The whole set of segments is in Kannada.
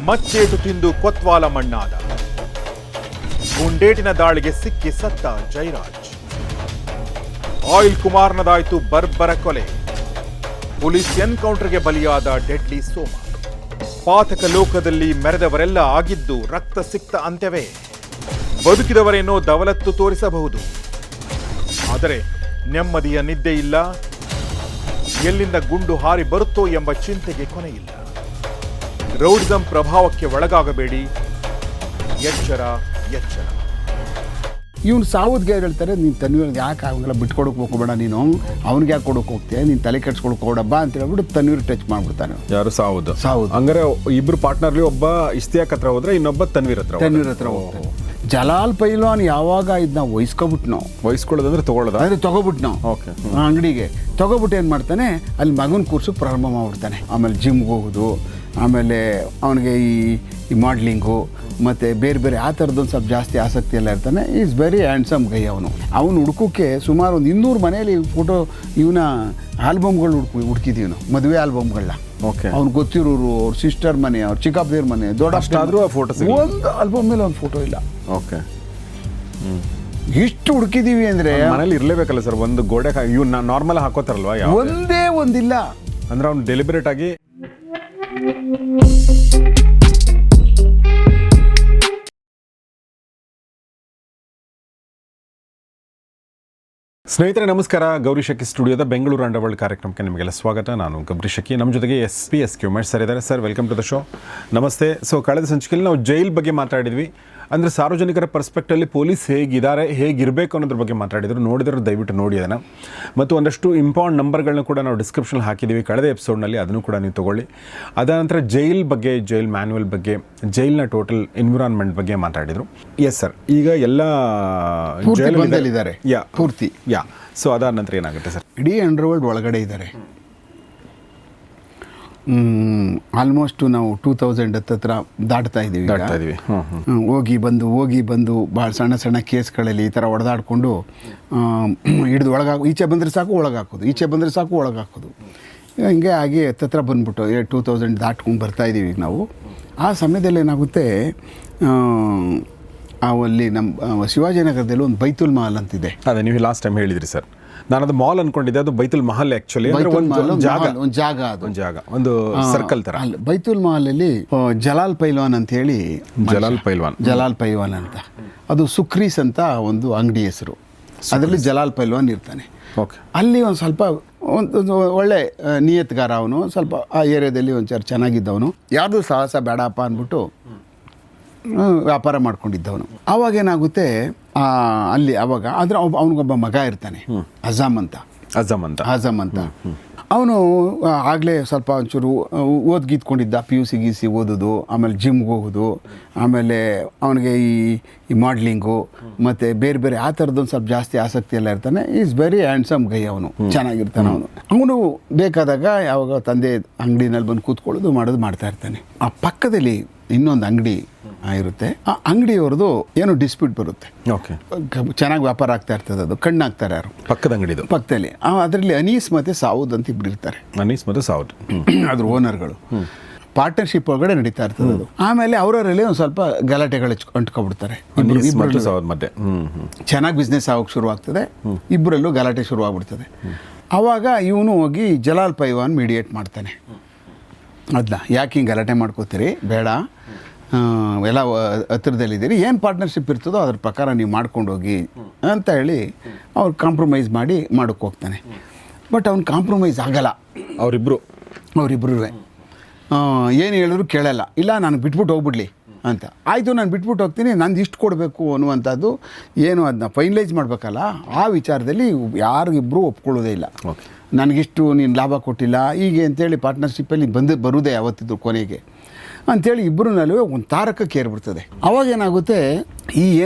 ಮಚ್ಚೇಟು ತಿಂದು ಕೊತ್ವಾಲ ಮಣ್ಣಾದ. ಗುಂಡೇಟಿನ ದಾಳಿಗೆ ಸಿಕ್ಕಿ ಸತ್ತ ಜೈರಾಜ್. ಆಯಿಲ್ ಕುಮಾರ್ನದಾಯ್ತು ಬರ್ಬರ ಕೊಲೆ. ಪೊಲೀಸ್ ಎನ್ಕೌಂಟರ್ಗೆ ಬಲಿಯಾದ ಡೆಡ್ಲಿ ಸೋಮ. ಪಾತಕ ಲೋಕದಲ್ಲಿ ಮೆರೆದವರೆಲ್ಲ ಆಗಿದ್ದು ರಕ್ತ ಸಿಕ್ತ ಅಂತ್ಯವೇ. ಬದುಕಿದವರೇನೋ ದವಲತ್ತು ತೋರಿಸಬಹುದು, ಆದರೆ ನೆಮ್ಮದಿಯ ನಿದ್ದೆ ಇಲ್ಲ. ಎಲ್ಲಿಂದ ಗುಂಡು ಹಾರಿ ಬರುತ್ತೋ ಎಂಬ ಚಿಂತೆಗೆ ಕೊನೆಯಿಲ್ಲ. ರೌಡಿಸಂ ಪ್ರಭಾವಕ್ಕೆ ಒಳಗಾಗಬೇಡಿ, ಎಚ್ಚರ ಎಚ್ಚರ. ಇವನು ಸಾವುದ್ಗೆ ಹೇಳ್ತಾರೆ, ನೀನು ತನ್ವೀರ್ ಯಾಕೆ ಅವಂಗೆಲ್ಲ ಬಿಟ್ಕೊಡಕ್ಕೆ ಹೋಗ್ಬೇಡ, ನೀನು ಅವ್ನಿಗೆ ಯಾಕೆ ಕೊಡೋಕೆ ಹೋಗ್ತೀಯ, ನೀನು ತಲೆ ಕೆಡ್ಸ್ಕೊಡಕ್ಕೆ ಹೋಗಡಬ್ಬ ಅಂತ ಹೇಳ್ಬಿಟ್ಟು ತನ್ವೀರ್ ಟಚ್ ಮಾಡ್ಬಿಡ್ತಾನೆ. ಯಾರು ಸಾವುದು? ಹಂಗಾರೆ ಇಬ್ರು ಪಾರ್ಟ್ನರ್ಲಿ ಒಬ್ಬ ಇಸ್ತಿಯಾಕ್ ಹತ್ರ ಹೋದ್ರೆ ಇನ್ನೊಬ್ಬ ತನ್ವೀರ್ ಹತ್ರ ಹೋಗ್ತಾನೆ. ಜಲಾಲ್ ಪೈಲ್ವಾನ್ ಯಾವಾಗ ಇದನ್ನ ವಹಿಸ್ಕೊಳ್ಳೋದಂದ್ರೆ ತಗೋಬಿಟ್ಟು ನಾವು ಓಕೆ ಅಂಗಡಿಗೆ ತಗೋಬಿಟ್ಟು ಏನು ಮಾಡ್ತಾನೆ, ಅಲ್ಲಿ ಮಗನ ಕೂರ್ಸೋಕೆ ಪ್ರಾರಂಭ ಮಾಡ್ಬಿಡ್ತಾನೆ. ಆಮೇಲೆ ಜಿಮ್ಗೆ ಹೋಗೋದು, ಆಮೇಲೆ ಅವನಿಗೆ ಈ ಮಾಡ್ಲಿಂಗು ಮತ್ತು ಬೇರೆ ಬೇರೆ ಆ ಥರದ್ದೊಂದು ಸ್ವಲ್ಪ ಜಾಸ್ತಿ ಆಸಕ್ತಿ ಎಲ್ಲ ಇರ್ತಾನೆ. ಈಸ್ ವೆರಿ ಹ್ಯಾಂಡ್ಸಮ್ ಗೈ. ಅವನು ಹುಡ್ಕೋಕ್ಕೆ ಸುಮಾರು ಒಂದು 200 ಮನೆಯಲ್ಲಿ ಫೋಟೋ ಇವನ ಆಲ್ಬಮ್ಗಳು ಹುಡ್ಕಿದ್ದೀವಿ ನಾವು, ಮದುವೆ ಆಲ್ಬಮ್ಗಳನ್ನ. ಓಕೆ, ಅವ್ನು ಗೊತ್ತಿರೋರು, ಅವ್ರ ಸಿಸ್ಟರ್ ಮನೆ, ಅವ್ರ ಚಿಕ್ಕಪ್ಪದೇವ್ರ ಮನೆ, ದೊಡ್ಡ ಫೋಟೋಸ್ ಒಂದು ಆಲ್ಬಮ್ ಮೇಲೆ ಒಂದು ಫೋಟೋ ಇಲ್ಲ. ಓಕೆ, ಇಷ್ಟು ಹುಡುಕಿದೀವಿ ಅಂದರೆ ಮನೇಲಿ ಇರಲೇಬೇಕಲ್ಲ ಸರ್, ಒಂದು ಗೋಡೆ ಇವ್ ನಾರ್ಮಲ್ ಹಾಕೋತಾರಲ್ವಾ, ಒಂದೇ ಒಂದಿಲ್ಲ ಅಂದ್ರೆ ಅವ್ನು ಡೆಲಿಬರೇಟ್ ಆಗಿ. ಸ್ನೇಹಿತರೆ ನಮಸ್ಕಾರ. ಗೌರಿ ಶಕಿ ಸ್ಟುಡಿಯೋದ ಬೆಂಗಳೂರು ಅಂಡರ್ವರ್ಲ್ಡ್ ಕಾರ್ಯಕ್ರಮಕ್ಕೆ ನಿಮಗೆಲ್ಲ ಸ್ವಾಗತ. ನಾನು ಗೌರಿ ಶಕಿ. ನಮ್ಮ ಜೊತೆಗೆ ಎಸ್ ಉಮೇಶ್ ಸರ್ ಇದ್ದಾರೆ. Sir, welcome to the show. ನಮಸ್ತೆ. ಸೊ, ಕಳೆದ ಸಂಚಿಕೆಯಲ್ಲಿ ನಾವು ಜೈಲ್ ಬಗ್ಗೆ ಮಾತಾಡಿದ್ವಿ. ಅಂದರೆ ಸಾರ್ವಜನಿಕರ ಪರ್ಸ್ಪೆಕ್ಟಲ್ಲಿ ಪೊಲೀಸ್ ಹೇಗಿರಬೇಕು ಅನ್ನೋದ್ರ ಬಗ್ಗೆ ಮಾತಾಡಿದ್ರು. ನೋಡಿದ್ರು ದಯವಿಟ್ಟು ನೋಡಿ ಅದನ್ನು. ಮತ್ತು ಒಂದಷ್ಟು ಇಂಪಾರ್ಟೆಂಟ್ ನಂಬರ್ಗಳನ್ನ ಕೂಡ ನಾವು ಡಿಸ್ಕ್ರಿಪ್ಷನಲ್ಲಿ ಹಾಕಿದ್ದೀವಿ ಕಳೆದ ಎಪಿಸೋಡ್ನಲ್ಲಿ, ಅದನ್ನು ಕೂಡ ನೀವು ತೊಗೊಳ್ಳಿ. ಅದಾನಂತರ ಜೈಲ್ ಬಗ್ಗೆ, ಜೈಲ್ ಮ್ಯಾನ್ಯುವಲ್ ಬಗ್ಗೆ, ಜೈಲ್ನ ಟೋಟಲ್ ಎನ್ವಿರಾನ್ಮೆಂಟ್ ಬಗ್ಗೆ ಮಾತಾಡಿದರು. ಎಸ್ ಸರ್, ಈಗ ಎಲ್ಲ ಜೈಲಿದ್ದಾರೆ ಪೂರ್ತಿ. ಸೊ ಅದಾದ ನಂತರ ಏನಾಗುತ್ತೆ ಸರ್? ಇಡೀ ಅಂಡರ್ವರ್ಲ್ಡ್ ಒಳಗಡೆ ಇದ್ದಾರೆ. ಆಲ್ಮೋಸ್ಟ್ ನಾವು 2000 ಹತ್ರ ದಾಟ್ತಾ ಇದ್ದೀವಿ. ಹೋಗಿ ಬಂದು ಭಾಳ ಸಣ್ಣ ಕೇಸ್ಗಳಲ್ಲಿ ಈ ಥರ ಹೊಡೆದಾಡ್ಕೊಂಡು ಹಿಡಿದು ಈಚೆ ಬಂದರೆ ಸಾಕು ಒಳಗಾಕೋದು. ಹಿಂಗೆ ಆಗಿ ಹತ್ತತ್ರ ಬಂದ್ಬಿಟ್ಟು 2000 ದಾಟ್ಕೊಂಡು ಬರ್ತಾಯಿದ್ದೀವಿ ಈಗ ನಾವು. ಆ ಸಮಯದಲ್ಲಿ ಏನಾಗುತ್ತೆ, ಅಲ್ಲಿ ನಮ್ಮ ಶಿವಾಜಿನಗರದಲ್ಲಿ ಒಂದು ಬೈತುಲ್ ಮಹಲ್ ಅಂತಿದೆ. ಅದೇ ನೀವು ಲಾಸ್ಟ್ ಟೈಮ್ ಹೇಳಿದ್ರಿ ಸರ್. ನಾನು ಅದು ಮಾಲ್ ಅನ್ಕೊಂಡಿದ್ದೆ, ಅದು ಬೈತುಲ್ ಮಹಲ್ ಆ್ಯಕ್ಚುಲಿ. ಒಂದು ಜಾಗ ಒಂದು ಸರ್ಕಲ್ ಥರ. ಬೈತುಲ್ ಮಹಲಲ್ಲಿ ಜಲಾಲ್ ಪೈಲ್ವಾನ್ ಅಂತ ಹೇಳಿ, ಜಲಾಲ್ ಪೈಲ್ವಾನ್ ಅಂತ, ಅದು ಸುಕ್ರೀಸ್ ಅಂತ ಒಂದು ಅಂಗಡಿ ಹೆಸರು. ಅದರಲ್ಲಿ ಜಲಾಲ್ ಪೈಲ್ವಾನ್ ಇರ್ತಾನೆ. ಅಲ್ಲಿ ಒಂದು ಸ್ವಲ್ಪ ಒಂದು ಒಳ್ಳೆ ನಿಯತ್ಗಾರ ಅವನು. ಸ್ವಲ್ಪ ಆ ಏರಿಯಾದಲ್ಲಿ ಒಂಚೂರು ಚೆನ್ನಾಗಿದ್ದವನು. ಯಾರ್ದು ಸಾಹಸ ಬೇಡಪ್ಪ ಅಂದ್ಬಿಟ್ಟು ವ್ಯಾಪಾರ ಮಾಡ್ಕೊಂಡಿದ್ದವನು. ಆವಾಗೇನಾಗುತ್ತೆ, ಅಲ್ಲಿ ಅವಾಗ ಆದರೆ ಅವನಿಗೊಬ್ಬ ಮಗ ಇರ್ತಾನೆ, ಅಜಾಮ್ ಅಂತ. ಅವನು ಆಗಲೇ ಸ್ವಲ್ಪ ಒಂಚೂರು ಓದ್ಗಿದ್ಕೊಂಡಿದ್ದ, PUC ಓದೋದು, ಆಮೇಲೆ ಜಿಮ್ಗೆ ಹೋಗೋದು, ಆಮೇಲೆ ಅವನಿಗೆ ಈ ಮಾಡ್ಲಿಂಗು ಮತ್ತು ಬೇರೆ ಬೇರೆ ಆ ಥರದ್ದೊಂದು ಸ್ವಲ್ಪ ಜಾಸ್ತಿ ಆಸಕ್ತಿ ಎಲ್ಲ ಇರ್ತಾನೆ. ಈಸ್ ವೆರಿ ಹ್ಯಾಂಡ್ಸಮ್ ಗೈ. ಚೆನ್ನಾಗಿರ್ತಾನೆ ಅವನು ಬೇಕಾದಾಗ ಯಾವಾಗ ತಂದೆ ಅಂಗಡಿನಲ್ಲಿ ಬಂದು ಕೂತ್ಕೊಳ್ಳೋದು ಮಾಡ್ತಾ ಇರ್ತಾನೆ. ಆ ಪಕ್ಕದಲ್ಲಿ ಇನ್ನೊಂದು ಅಂಗಡಿ ಇರುತ್ತೆ. ಆ ಅಂಗಡಿಯವ್ರದ್ದು ಏನೋ ಡಿಸ್ಪ್ಯೂಟ್ ಬರುತ್ತೆ. ಚೆನ್ನಾಗಿ ವ್ಯಾಪಾರ ಆಗ್ತಾ ಇರ್ತದೆ. ಅದು ಕಣ್ಣಾಗ್ತಾರೆ ಯಾರು ಪಕ್ಕದ ಅಂಗಡಿದು ಪಕ್ಕದಲ್ಲಿ. ಅದರಲ್ಲಿ ಅನೀಸ್ ಮತ್ತು ಸಾವುದ್ ಅಂತ ಇಬ್ಬರು ಇರ್ತಾರೆ. ಅದ್ರ ಓನರ್ಗಳು. ಪಾರ್ಟ್ನರ್ಶಿಪ್ ಒಳಗಡೆ ನಡೀತಾ ಇರ್ತದೆ ಅದು. ಆಮೇಲೆ ಅವರಲ್ಲಿ ಒಂದು ಸ್ವಲ್ಪ ಗಲಾಟೆಗಳು ಅಂಟ್ಕೊಬಿಡ್ತಾರೆ. ಚೆನ್ನಾಗಿ ಬಿಸ್ನೆಸ್ ಆಗೋಕ್ಕೆ ಶುರುವಾಗ್ತದೆ, ಇಬ್ಬರಲ್ಲೂ ಗಲಾಟೆ ಶುರುವಾಗ್ಬಿಡ್ತದೆ. ಆವಾಗ ಇವನು ಹೋಗಿ ಜಲಾಲ್ ಪೈಲ್ವಾನ್ ಮೀಡಿಯೇಟ್ ಮಾಡ್ತಾನೆ. ಅದನ್ನ ಯಾಕೆ ಹಿಂಗೆ ಗಲಾಟೆ ಮಾಡ್ಕೋತೀರಿ, ಬೇಡ, ಎಲ್ಲ ಹತ್ರದಲ್ಲಿದ್ದೀರಿ, ಏನು ಪಾರ್ಟ್ನರ್ಶಿಪ್ ಇರ್ತದೋ ಅದ್ರ ಪ್ರಕಾರ ನೀವು ಮಾಡ್ಕೊಂಡು ಹೋಗಿ ಅಂತ ಹೇಳಿ ಅವ್ರು ಕಾಂಪ್ರಮೈಸ್ ಮಾಡೋಕ್ಕೆ ಹೋಗ್ತಾನೆ. ಬಟ್ ಅವ್ನು ಕಾಂಪ್ರಮೈಸ್ ಆಗಲ್ಲ. ಅವರಿಬ್ಬರು ಏನು ಹೇಳಿದ್ರು ಕೇಳಲ್ಲ. ಇಲ್ಲ, ನಾನು ಬಿಟ್ಬಿಟ್ಟು ಹೋಗ್ಬಿಡ್ಲಿ ಅಂತ. ಆಯಿತು, ನಾನು ಬಿಟ್ಬಿಟ್ಟು ಹೋಗ್ತೀನಿ, ನಂದು ಇಷ್ಟು ಕೊಡಬೇಕು ಅನ್ನುವಂಥದ್ದು ಏನು ಅದನ್ನ ಫೈನಲೈಸ್ ಮಾಡಬೇಕಲ್ಲ, ಆ ವಿಚಾರದಲ್ಲಿ ಯಾರಿಗಿಬ್ಬರು ಒಪ್ಕೊಳ್ಳೋದೇ ಇಲ್ಲ. ನನಗಿಷ್ಟು ನೀನು ಲಾಭ ಕೊಟ್ಟಿಲ್ಲ ಹೀಗೆ ಅಂತೇಳಿ ಪಾರ್ಟ್ನರ್ಶಿಪ್ಪಲ್ಲಿ ಬರುವುದೇ ಯಾವತ್ತಿದ್ರು ಕೊನೆಗೆ ಅಂಥೇಳಿ ಇಬ್ಬರು ನಡುವೆ ಒಂದು ತಾರಕಕ್ಕೆ ಏರ್ಬಿಡ್ತದೆ. ಅವಾಗೇನಾಗುತ್ತೆ,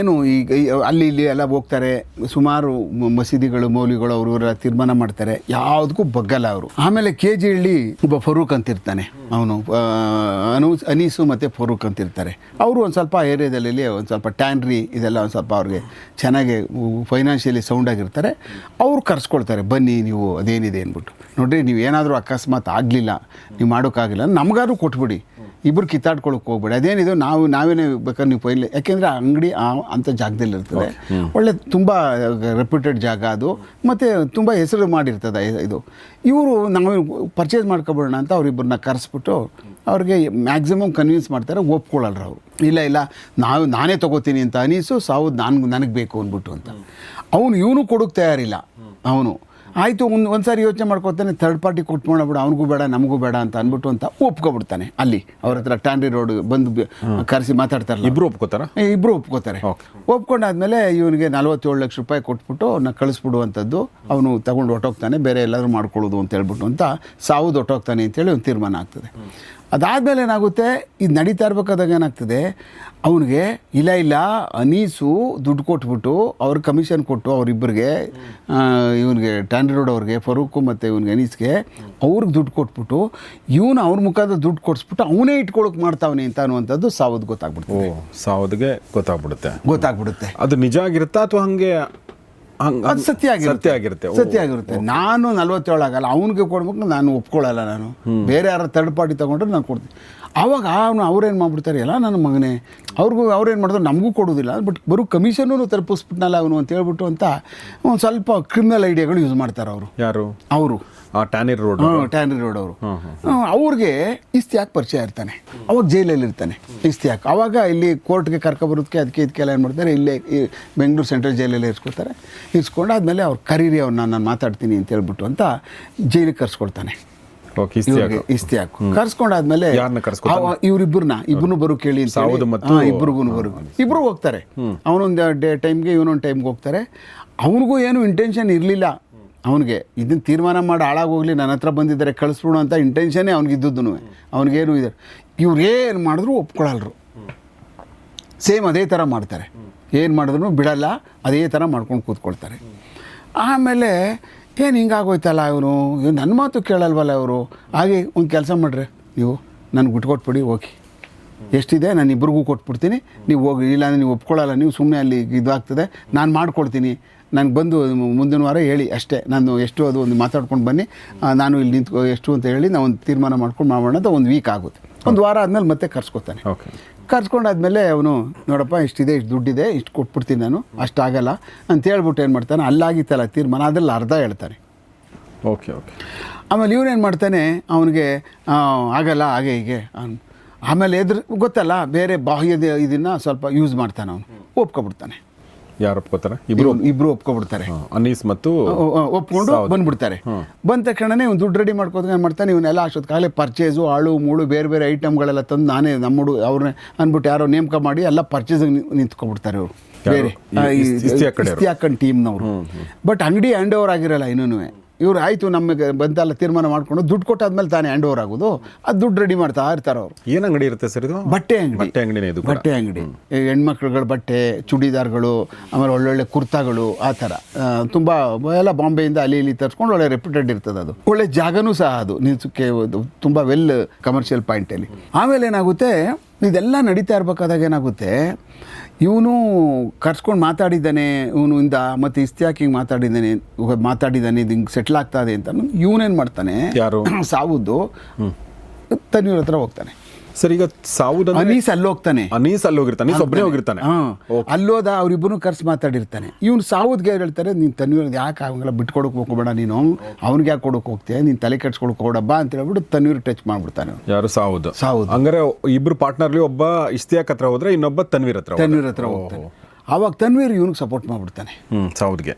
ಅಲ್ಲಿ ಇಲ್ಲಿ ಎಲ್ಲ ಹೋಗ್ತಾರೆ, ಸುಮಾರು ಮಸೀದಿಗಳು, ಮೌಲಿಗಳು ಅವರೆಲ್ಲ ತೀರ್ಮಾನ ಮಾಡ್ತಾರೆ, ಯಾವುದಕ್ಕೂ ಬಗ್ಗಲ್ಲ ಅವರು. ಆಮೇಲೆ KG ಹಳ್ಳಿ ಒಬ್ಬ ಫರೂಕ್ ಅಂತಿರ್ತಾನೆ, ಅವನು ಅನೀಸು ಮತ್ತು ಫರೂಕ್ ಅಂತಿರ್ತಾರೆ. ಅವರು ಒಂದು ಸ್ವಲ್ಪ ಏರಿಯಾದಲ್ಲಿ ಒಂದು ಸ್ವಲ್ಪ ಟ್ಯಾನ್ರಿ ಇದೆಲ್ಲ ಒಂದು ಸ್ವಲ್ಪ ಅವ್ರಿಗೆ ಚೆನ್ನಾಗಿ ಫೈನಾನ್ಷಿಯಲಿ ಸೌಂಡಾಗಿರ್ತಾರೆ. ಅವ್ರು ಕರ್ಸ್ಕೊಳ್ತಾರೆ, ಬನ್ನಿ ನೀವು ಅದೇನಿದೆ ಅಂದ್ಬಿಟ್ಟು, ನೋಡಿರಿ ನೀವು ಏನಾದರೂ ಅಕಸ್ಮಾತ್ ಆಗಲಿಲ್ಲ, ನೀವು ಮಾಡೋಕ್ಕಾಗಿಲ್ಲ, ನಮಗಾದ್ರೂ ಕೊಟ್ಬಿಡಿ, ಇಬ್ಬರು ಕಿತ್ತಾಡ್ಕೊಳಕ್ಕೆ ಹೋಗ್ಬೇಡಿ, ಅದೇನಿದು ನಾವೇನೇ ಬೇಕಾದ್ರೆ ನೀವು ಪೈಲೆ, ಯಾಕೆಂದರೆ ಆ ಅಂಗಡಿ ಅಂಥ ಜಾಗದಲ್ಲಿ ಇರ್ತದೆ, ಒಳ್ಳೆ ತುಂಬ ರೆಪ್ಯೂಟೆಡ್ ಜಾಗ ಅದು, ಮತ್ತು ತುಂಬ ಹೆಸರು ಮಾಡಿರ್ತದೆ ಇದು. ಇವರು ನಾವು ಪರ್ಚೇಸ್ ಮಾಡ್ಕೊಬಿಡೋಣ ಅಂತ ಅವರಿಬ್ಬರನ್ನ ಕರೆಸ್ಬಿಟ್ಟು ಅವ್ರಿಗೆ ಮ್ಯಾಕ್ಸಿಮಮ್ ಕನ್ವಿನ್ಸ್ ಮಾಡ್ತಾರೆ, ಒಪ್ಕೊಳ್ಳಲ್ರು ಅವರು. ಇಲ್ಲ ನಾನೇ ತೊಗೋತೀನಿ ಅಂತ ಅನೀಸು ನನಗೆ ಬೇಕು ಅಂದ್ಬಿಟ್ಟು ಅಂತ. ಇವನು ಕೊಡೋಕ್ಕೆ ತಯಾರಿಲ್ಲ. ಅವನು ಆಯಿತು, ಒಂದು ಸಾರಿ ಯೋಚನೆ ಮಾಡ್ಕೊತಾನೆ, ಥರ್ಡ್ ಪಾರ್ಟಿ ಕೊಟ್ಟು ಮಾಡೋಬಿಡ, ಅವನಿಗೂ ಬೇಡ ನಮಗೂ ಬೇಡ ಅಂತ ಅಂದ್ಬಿಟ್ಟು ಅಂತ ಒಪ್ಕೊಬಿಡ್ತಾನೆ. ಅಲ್ಲಿ ಅವ್ರ ಹತ್ರ ಟ್ಯಾಂಡ್ರಿ ರೋಡ್ ಬಂದು ಕರೆಸಿ ಮಾತಾಡ್ತಾರಲ್ಲ, ಇಬ್ಬರು ಒಪ್ಕೋತಾರೆ. ಒಪ್ಕೊಂಡಾದ್ಮೇಲೆ ಇವನಿಗೆ 47 ಲಕ್ಷ ರೂಪಾಯಿ ಕೊಟ್ಬಿಟ್ಟು ಕಳಿಸ್ಬಿಡುವಂಥದ್ದು, ಅವನು ತಗೊಂಡು ಹೊಟ್ಟೋಗ್ತಾನೆ, ಬೇರೆ ಎಲ್ಲಾದರೂ ಮಾಡ್ಕೊಳ್ಳೋದು ಅಂತ ಹೇಳ್ಬಿಟ್ಟು ಅಂತ ಸಾವುದು ಹೊಟ್ಟೋಗ್ತಾನೆ ಅಂತೇಳಿ ಒಂದು ತೀರ್ಮಾನ ಆಗ್ತದೆ. ಅದಾದಮೇಲೆ ಏನಾಗುತ್ತೆ, ಇದು ನಡೀತಾ ಇರ್ಬೇಕಾದಾಗ ಏನಾಗ್ತದೆ, ಅವನಿಗೆ ಇಲ್ಲ ಅನೀಸು ದುಡ್ಡು ಕೊಟ್ಬಿಟ್ಟು ಅವ್ರ ಕಮಿಷನ್ ಕೊಟ್ಟು ಅವರಿಬ್ಬರಿಗೆ, ಇವನಿಗೆ ಟ್ಯಾಂಡ್ರಿ ರೋಡ್ ಅವ್ರಿಗೆ, ಫರೂಕು ಮತ್ತು ಇವನಿಗೆ ಅನೀಸ್ಗೆ ಅವ್ರಿಗೆ ದುಡ್ಡು ಕೊಟ್ಬಿಟ್ಟು ಇವನು ಅವ್ರ ಮುಖದ ದುಡ್ಡು ಕೊಡಿಸ್ಬಿಟ್ಟು ಅವನೇ ಇಟ್ಕೊಳಕ್ಕೆ ಮಾಡ್ತಾವನೆ ಅಂತ ಅನ್ನುವಂಥದ್ದು ಸಾವದ್ ಸಾವದ್ಗೆ ಗೊತ್ತಾಗ್ಬಿಡುತ್ತೆ. ಅದು ನಿಜ ಆಗಿರುತ್ತಾ ಅಥವಾ ಹಂಗೆ? ಅದು ಸತ್ಯ ಆಗಿರುತ್ತೆ. ನಾನು 47 ಆಗಲ್ಲ, ಅವನಿಗೆ ಕೊಡ್ಬೇಕು, ನಾನು ಒಪ್ಕೊಳ್ಳಲ್ಲ. ನಾನು ಬೇರೆ ಯಾರು ಥರ್ಡ್ ಪಾರ್ಟಿ ತೊಗೊಂಡ್ರೆ ನಾನು ಕೊಡ್ತೀನಿ. ಆವಾಗ ಅವ್ರೇನು ಮಾಡ್ಬಿಡ್ತಾರೆ, ಎಲ್ಲ ನನ್ನ ಮಗನೇ, ಅವ್ರೇನು ಮಾಡಿದ್ರು ನಮಗೂ ಕೊಡೋದಿಲ್ಲ, ಬಟ್ ಬರೋ ಕಮಿಷನೂ ತಲುಪಿಸ್ಬಿಟ್ನಲ್ಲ ಅವನು ಅಂತ ಹೇಳ್ಬಿಟ್ಟು ಅಂತ ಒಂದು ಸ್ವಲ್ಪ ಕ್ರಿಮಿನಲ್ ಐಡಿಯಾಗಳು ಯೂಸ್ ಮಾಡ್ತಾರೆ ಅವರು. ಯಾರು? ಅವರು ಟ್ಯಾನ್ರಿ ರೋಡ್ ಅವರು. ಅವ್ರಿಗೆ ಇಸ್ತಿಯಾಕ್ ಪರಿಚಯ ಇರ್ತಾನೆ, ಅವಾಗ ಜೈಲಲ್ಲಿ ಇರ್ತಾನೆ ಇಸ್ತಿಯಾಕ್. ಆವಾಗ ಇಲ್ಲಿ ಕೋರ್ಟ್ಗೆ ಕರ್ಕೊಬರೋದಕ್ಕೆ ಇದಕ್ಕೆಲ್ಲ ಏನು ಮಾಡ್ತಾರೆ, ಇಲ್ಲೇ ಬೆಂಗಳೂರು ಸೆಂಟ್ರಲ್ ಜೈಲಲ್ಲೇ ಇರಿಸ್ಕೊಂಡು ಆದಮೇಲೆ ಅವ್ರು ಕರೀರಿ ಅವ್ರನ್ನ, ನಾನು ಮಾತಾಡ್ತೀನಿ ಅಂತ ಹೇಳ್ಬಿಟ್ಟು ಅಂತ ಜೈಲಿಗೆ ಕರ್ಸ್ಕೊಳ್ತಾನೆ ಇಸ್ತಿಯಾಕ್. ಕರ್ಸ್ಕೊಂಡಾದ್ಮೇಲೆ ಇವ್ರಿಬ್ಬರನ್ನು ಬರು ಕೇಳಿ ಇಬ್ರು ಹೋಗ್ತಾರೆ. ಅವನೊಂದು ಟೈಮ್ಗೆ ಇವನೊಂದು ಟೈಮ್ಗೆ ಹೋಗ್ತಾರೆ. ಅವನಿಗೂ ಏನು ಇಂಟೆನ್ಷನ್ ಇರಲಿಲ್ಲ, ಅವನಿಗೆ ಇದನ್ನು ತೀರ್ಮಾನ ಮಾಡಿ ಹಾಳಾಗೋಗ್ಲಿ, ನನ್ನ ಹತ್ರ ಬಂದಿದ್ದಾರೆ ಕಳಿಸ್ಬಿಡು ಅಂತ ಇಂಟೆನ್ಷನ್ನೇ ಅವ್ನಿಗಿದ್ದೂ. ಅವ್ನಿಗೇನು ಇದೆ, ಇವ್ರೇನು ಮಾಡಿದ್ರು ಒಪ್ಕೊಳ್ಳಲ್ರು, ಸೇಮ್ ಅದೇ ಥರ ಮಾಡ್ತಾರೆ, ಏನು ಮಾಡಿದ್ರು ಬಿಡಲ್ಲ, ಅದೇ ಥರ ಮಾಡ್ಕೊಂಡು ಕೂತ್ಕೊಳ್ತಾರೆ. ಆಮೇಲೆ ಏನು ಹಿಂಗಾಗೋಯ್ತಲ್ಲ, ಇವನು ನನ್ನ ಮಾತು ಕೇಳಲ್ವಲ್ಲ ಇವರು. ಹಾಗೆ ಒಂದು ಕೆಲಸ ಮಾಡಿರಿ, ನೀವು ನನಗೆ ಬಿಟ್ಕೊಟ್ಬಿಡಿ, ಹೋಗಿ ಎಷ್ಟಿದೆ ನಾನು ಇಬ್ಬರಿಗೂ ಕೊಟ್ಬಿಡ್ತೀನಿ, ನೀವು ಹೋಗಿ, ಇಲ್ಲಾಂದರೆ ನೀವು ಒಪ್ಕೊಳ್ಳಲ್ಲ, ನೀವು ಸುಮ್ಮನೆ ಅಲ್ಲಿ ಇದಾಗ್ತದೆ, ನಾನು ಮಾಡ್ಕೊಡ್ತೀನಿ, ನನಗೆ ಬಂದು ಮುಂದಿನ ವಾರ ಹೇಳಿ ಅಷ್ಟೇ, ನಾನು ಎಷ್ಟು ಅದು ಒಂದು ಮಾತಾಡ್ಕೊಂಡು ಬನ್ನಿ, ನಾನು ಇಲ್ಲಿ ಎಷ್ಟು ಅಂತ ಹೇಳಿ ನಾವು ಒಂದು ತೀರ್ಮಾನ ಮಾಡ್ಕೊಂಡು ಮಾಡೋಣ ಅಂತ. ಒಂದು ವೀಕ್ ಆಗುತ್ತೆ. ಒಂದು ವಾರ ಆದಮೇಲೆ ಮತ್ತೆ ಕರ್ಸ್ಕೊತಾನೆ. ಕರ್ಸ್ಕೊಂಡಾದ್ಮೇಲೆ ಅವನು, ನೋಡಪ್ಪ ಇಷ್ಟಿದೆ, ಇಷ್ಟು ದುಡ್ಡಿದೆ, ಇಷ್ಟು ಕೊಟ್ಬಿಡ್ತೀನಿ ನಾನು, ಅಷ್ಟಾಗಲ್ಲ ಅಂತ ಹೇಳ್ಬಿಟ್ಟು ಏನು ಮಾಡ್ತಾನೆ, ಅಲ್ಲಾಗಿತ್ತಲ್ಲ ತೀರ್ಮಾನ, ಅದ್ರಲ್ಲಿ ಅರ್ಧ ಹೇಳ್ತಾನೆ. ಆಮೇಲೆ ಇವನೇನು ಮಾಡ್ತಾನೆ, ಅವನಿಗೆ ಆಗಲ್ಲ ಹಾಗೆ ಹೀಗೆ. ಆಮೇಲೆ ಗೊತ್ತಲ್ಲ, ಬೇರೆ ಬಾಹ್ಯದ ಇದನ್ನು ಸ್ವಲ್ಪ ಯೂಸ್ ಮಾಡ್ತಾನೆ ಅವನು, ಒಪ್ಕೊಬಿಡ್ತಾನೆ. ಯಾರು ಒಪ್ಕೋತಾರೆ? ಇಬ್ರು ಒಪ್ಕೊಬಿಡ್ತಾರೆ. ಅನೀಸ್ ಮತ್ತು ಒಪ್ಕೊಂಡು ಬಂದ್ಬಿಡ್ತಾರೆ. ಬಂದ ತಕ್ಷಣನೇ ಇವ್ನು ದುಡ್ಡು ರೆಡಿ ಮಾಡ್ಕೋದು ಏನು ಮಾಡ್ತಾನೆ, ಇವನ್ನೆಲ್ಲ ಅಷ್ಟೊತ್ತಿಗಾಗಲೇ ಪರ್ಚೇಸು, ಆಳು ಮೂಳು ಬೇರೆ ಐಟಮ್ಗಳೆಲ್ಲ ತಂದು ನಾನೇ ಅವ್ರನ್ನ ಅಂದ್ಬಿಟ್ಟು ಯಾರೋ ನೇಮಕ ಮಾಡಿ ಎಲ್ಲ ಪರ್ಚೇಸಿಗೆ ನಿಂತ್ಕೊಬಿಡ್ತಾರೆ ಅವರು, ಬೇರೆ ಇಸ್ತಿಯಾಕನ್ ಟೀಮ್ನವರು. ಬಟ್ ಅಂಗಡಿ ಹ್ಯಾಂಡ್ ಓವರ್ ಆಗಿರಲ್ಲ ಇನ್ನೂ. ಇವ್ರು ಆಯಿತು ನಮಗೆ ಬಂತೆಲ್ಲ ತೀರ್ಮಾನ ಮಾಡ್ಕೊಂಡು ದುಡ್ಡು ಕೊಟ್ಟಾದ್ಮೇಲೆ ತಾನೇ ಹ್ಯಾಂಡ್ ಓವರ್ ಆಗೋದು, ಅದು ದುಡ್ಡು ರೆಡಿ ಮಾಡ್ತಾ ಇರ್ತಾರೆ ಅವರು. ಏನು ಅಂಗಡಿ ಇರುತ್ತೆ ಸರ್ ಇದು? ಬಟ್ಟೆ ಅಂಗಡಿ. ಹೆಣ್ಮಕ್ಳುಗಳ ಬಟ್ಟೆ, ಚೂಡಿದಾರ್ಗಳು, ಆಮೇಲೆ ಒಳ್ಳೊಳ್ಳೆ ಕುರ್ತಾಗಳು, ಆ ಥರ ತುಂಬ ಎಲ್ಲ ಬಾಂಬೆಯಿಂದ ಅಲ್ಲಿ ಇಲ್ಲಿ ತರಿಸ್ಕೊಂಡು ಒಳ್ಳೆ ರೆಪ್ಯೂಟೆಡ್ ಇರ್ತದೆ. ಅದು ಒಳ್ಳೆ ಜಾಗನೂ ಸಹ, ಅದು ನಿಲ್ಸೋಕ್ಕೆ ತುಂಬ ವೆಲ್ ಕಮರ್ಷಿಯಲ್ ಪಾಯಿಂಟಲ್ಲಿ. ಆಮೇಲೆ ಏನಾಗುತ್ತೆ, ಇದೆಲ್ಲ ನಡೀತಾ ಇರಬೇಕಾದಾಗ ಏನಾಗುತ್ತೆ, ಇವನು ಕರ್ಸ್ಕೊಂಡು ಮಾತಾಡಿದ್ದಾನೆ ಇವನಿಂದ, ಮತ್ತು ಇಸ್ತಿಯಾಕಿಂಗ್ ಮಾತಾಡಿದ್ದಾನೆ ಇದು ಹಿಂಗೆ ಸೆಟ್ಲ್ ಆಗ್ತಾ ಇದೆ ಅಂತ ಇವನೇನು ಮಾಡ್ತಾನೆ, ಯಾರು ಸಾವುದು ತನ್ವೀರ್ ಹತ್ರ ಹೋಗ್ತಾನೆ. ಸರ್, ಈಗ ಸಾವುದು ಅನೀಸ್ ಅಲ್ಲೋಗ್ತಾನೆ, ಒಬ್ಬನೇ ಹೋಗಿರ್ತಾನೆ. ಅಲ್ಲೋದ ಅವ್ರಿಬ್ಬರು ಕರ್ಸಿ ಮಾತಾಡಿರ್ತಾನೆ. ಇವ್ನು ಸಾವುದ್ಗೆ ಹೇಳ್ತಾರೆ, ನೀನು ತನ್ವೀರ್ ಯಾಕೆ ಅವಂಗೆಲ್ಲ ಬಿಟ್ಕೊಡಕ್ಕೆ ಹೋಗ್ಬೇಡ, ನೀನು ಅವ್ನಿಗೆ ಯಾಕೆ ಕೊಡೋಕೆ ಹೋಗ್ತೀಯ, ನೀನು ತಲೆ ಕೆಡ್ಸ್ಕೊಳಕ್ಕೆ ಹೋಗಡಬ್ಬ ಅಂತ ಹೇಳ್ಬಿಟ್ಟು ತನ್ವೀರ್ ಟಚ್ ಮಾಡ್ಬಿಡ್ತಾನೆ. ಯಾರು? ಸಾವುದು. ಹಂಗಾರೆ ಇಬ್ರು ಪಾರ್ಟ್ನರ್ಲಿ ಒಬ್ಬ ಇಸ್ತಿಯಾಕ್ ಹತ್ರ ಹೋದ್ರೆ ಇನ್ನೊಬ್ಬ ತನ್ವೀರ್ ಹತ್ರ ಹೋಗ್ತಾನೆ. ಆವಾಗ ತನ್ವೀರ್ ಇವನಿಗೆ ಸಪೋರ್ಟ್ ಮಾಡ್ಬಿಡ್ತಾನೆ, ಸಾವುದ್ಗೆ.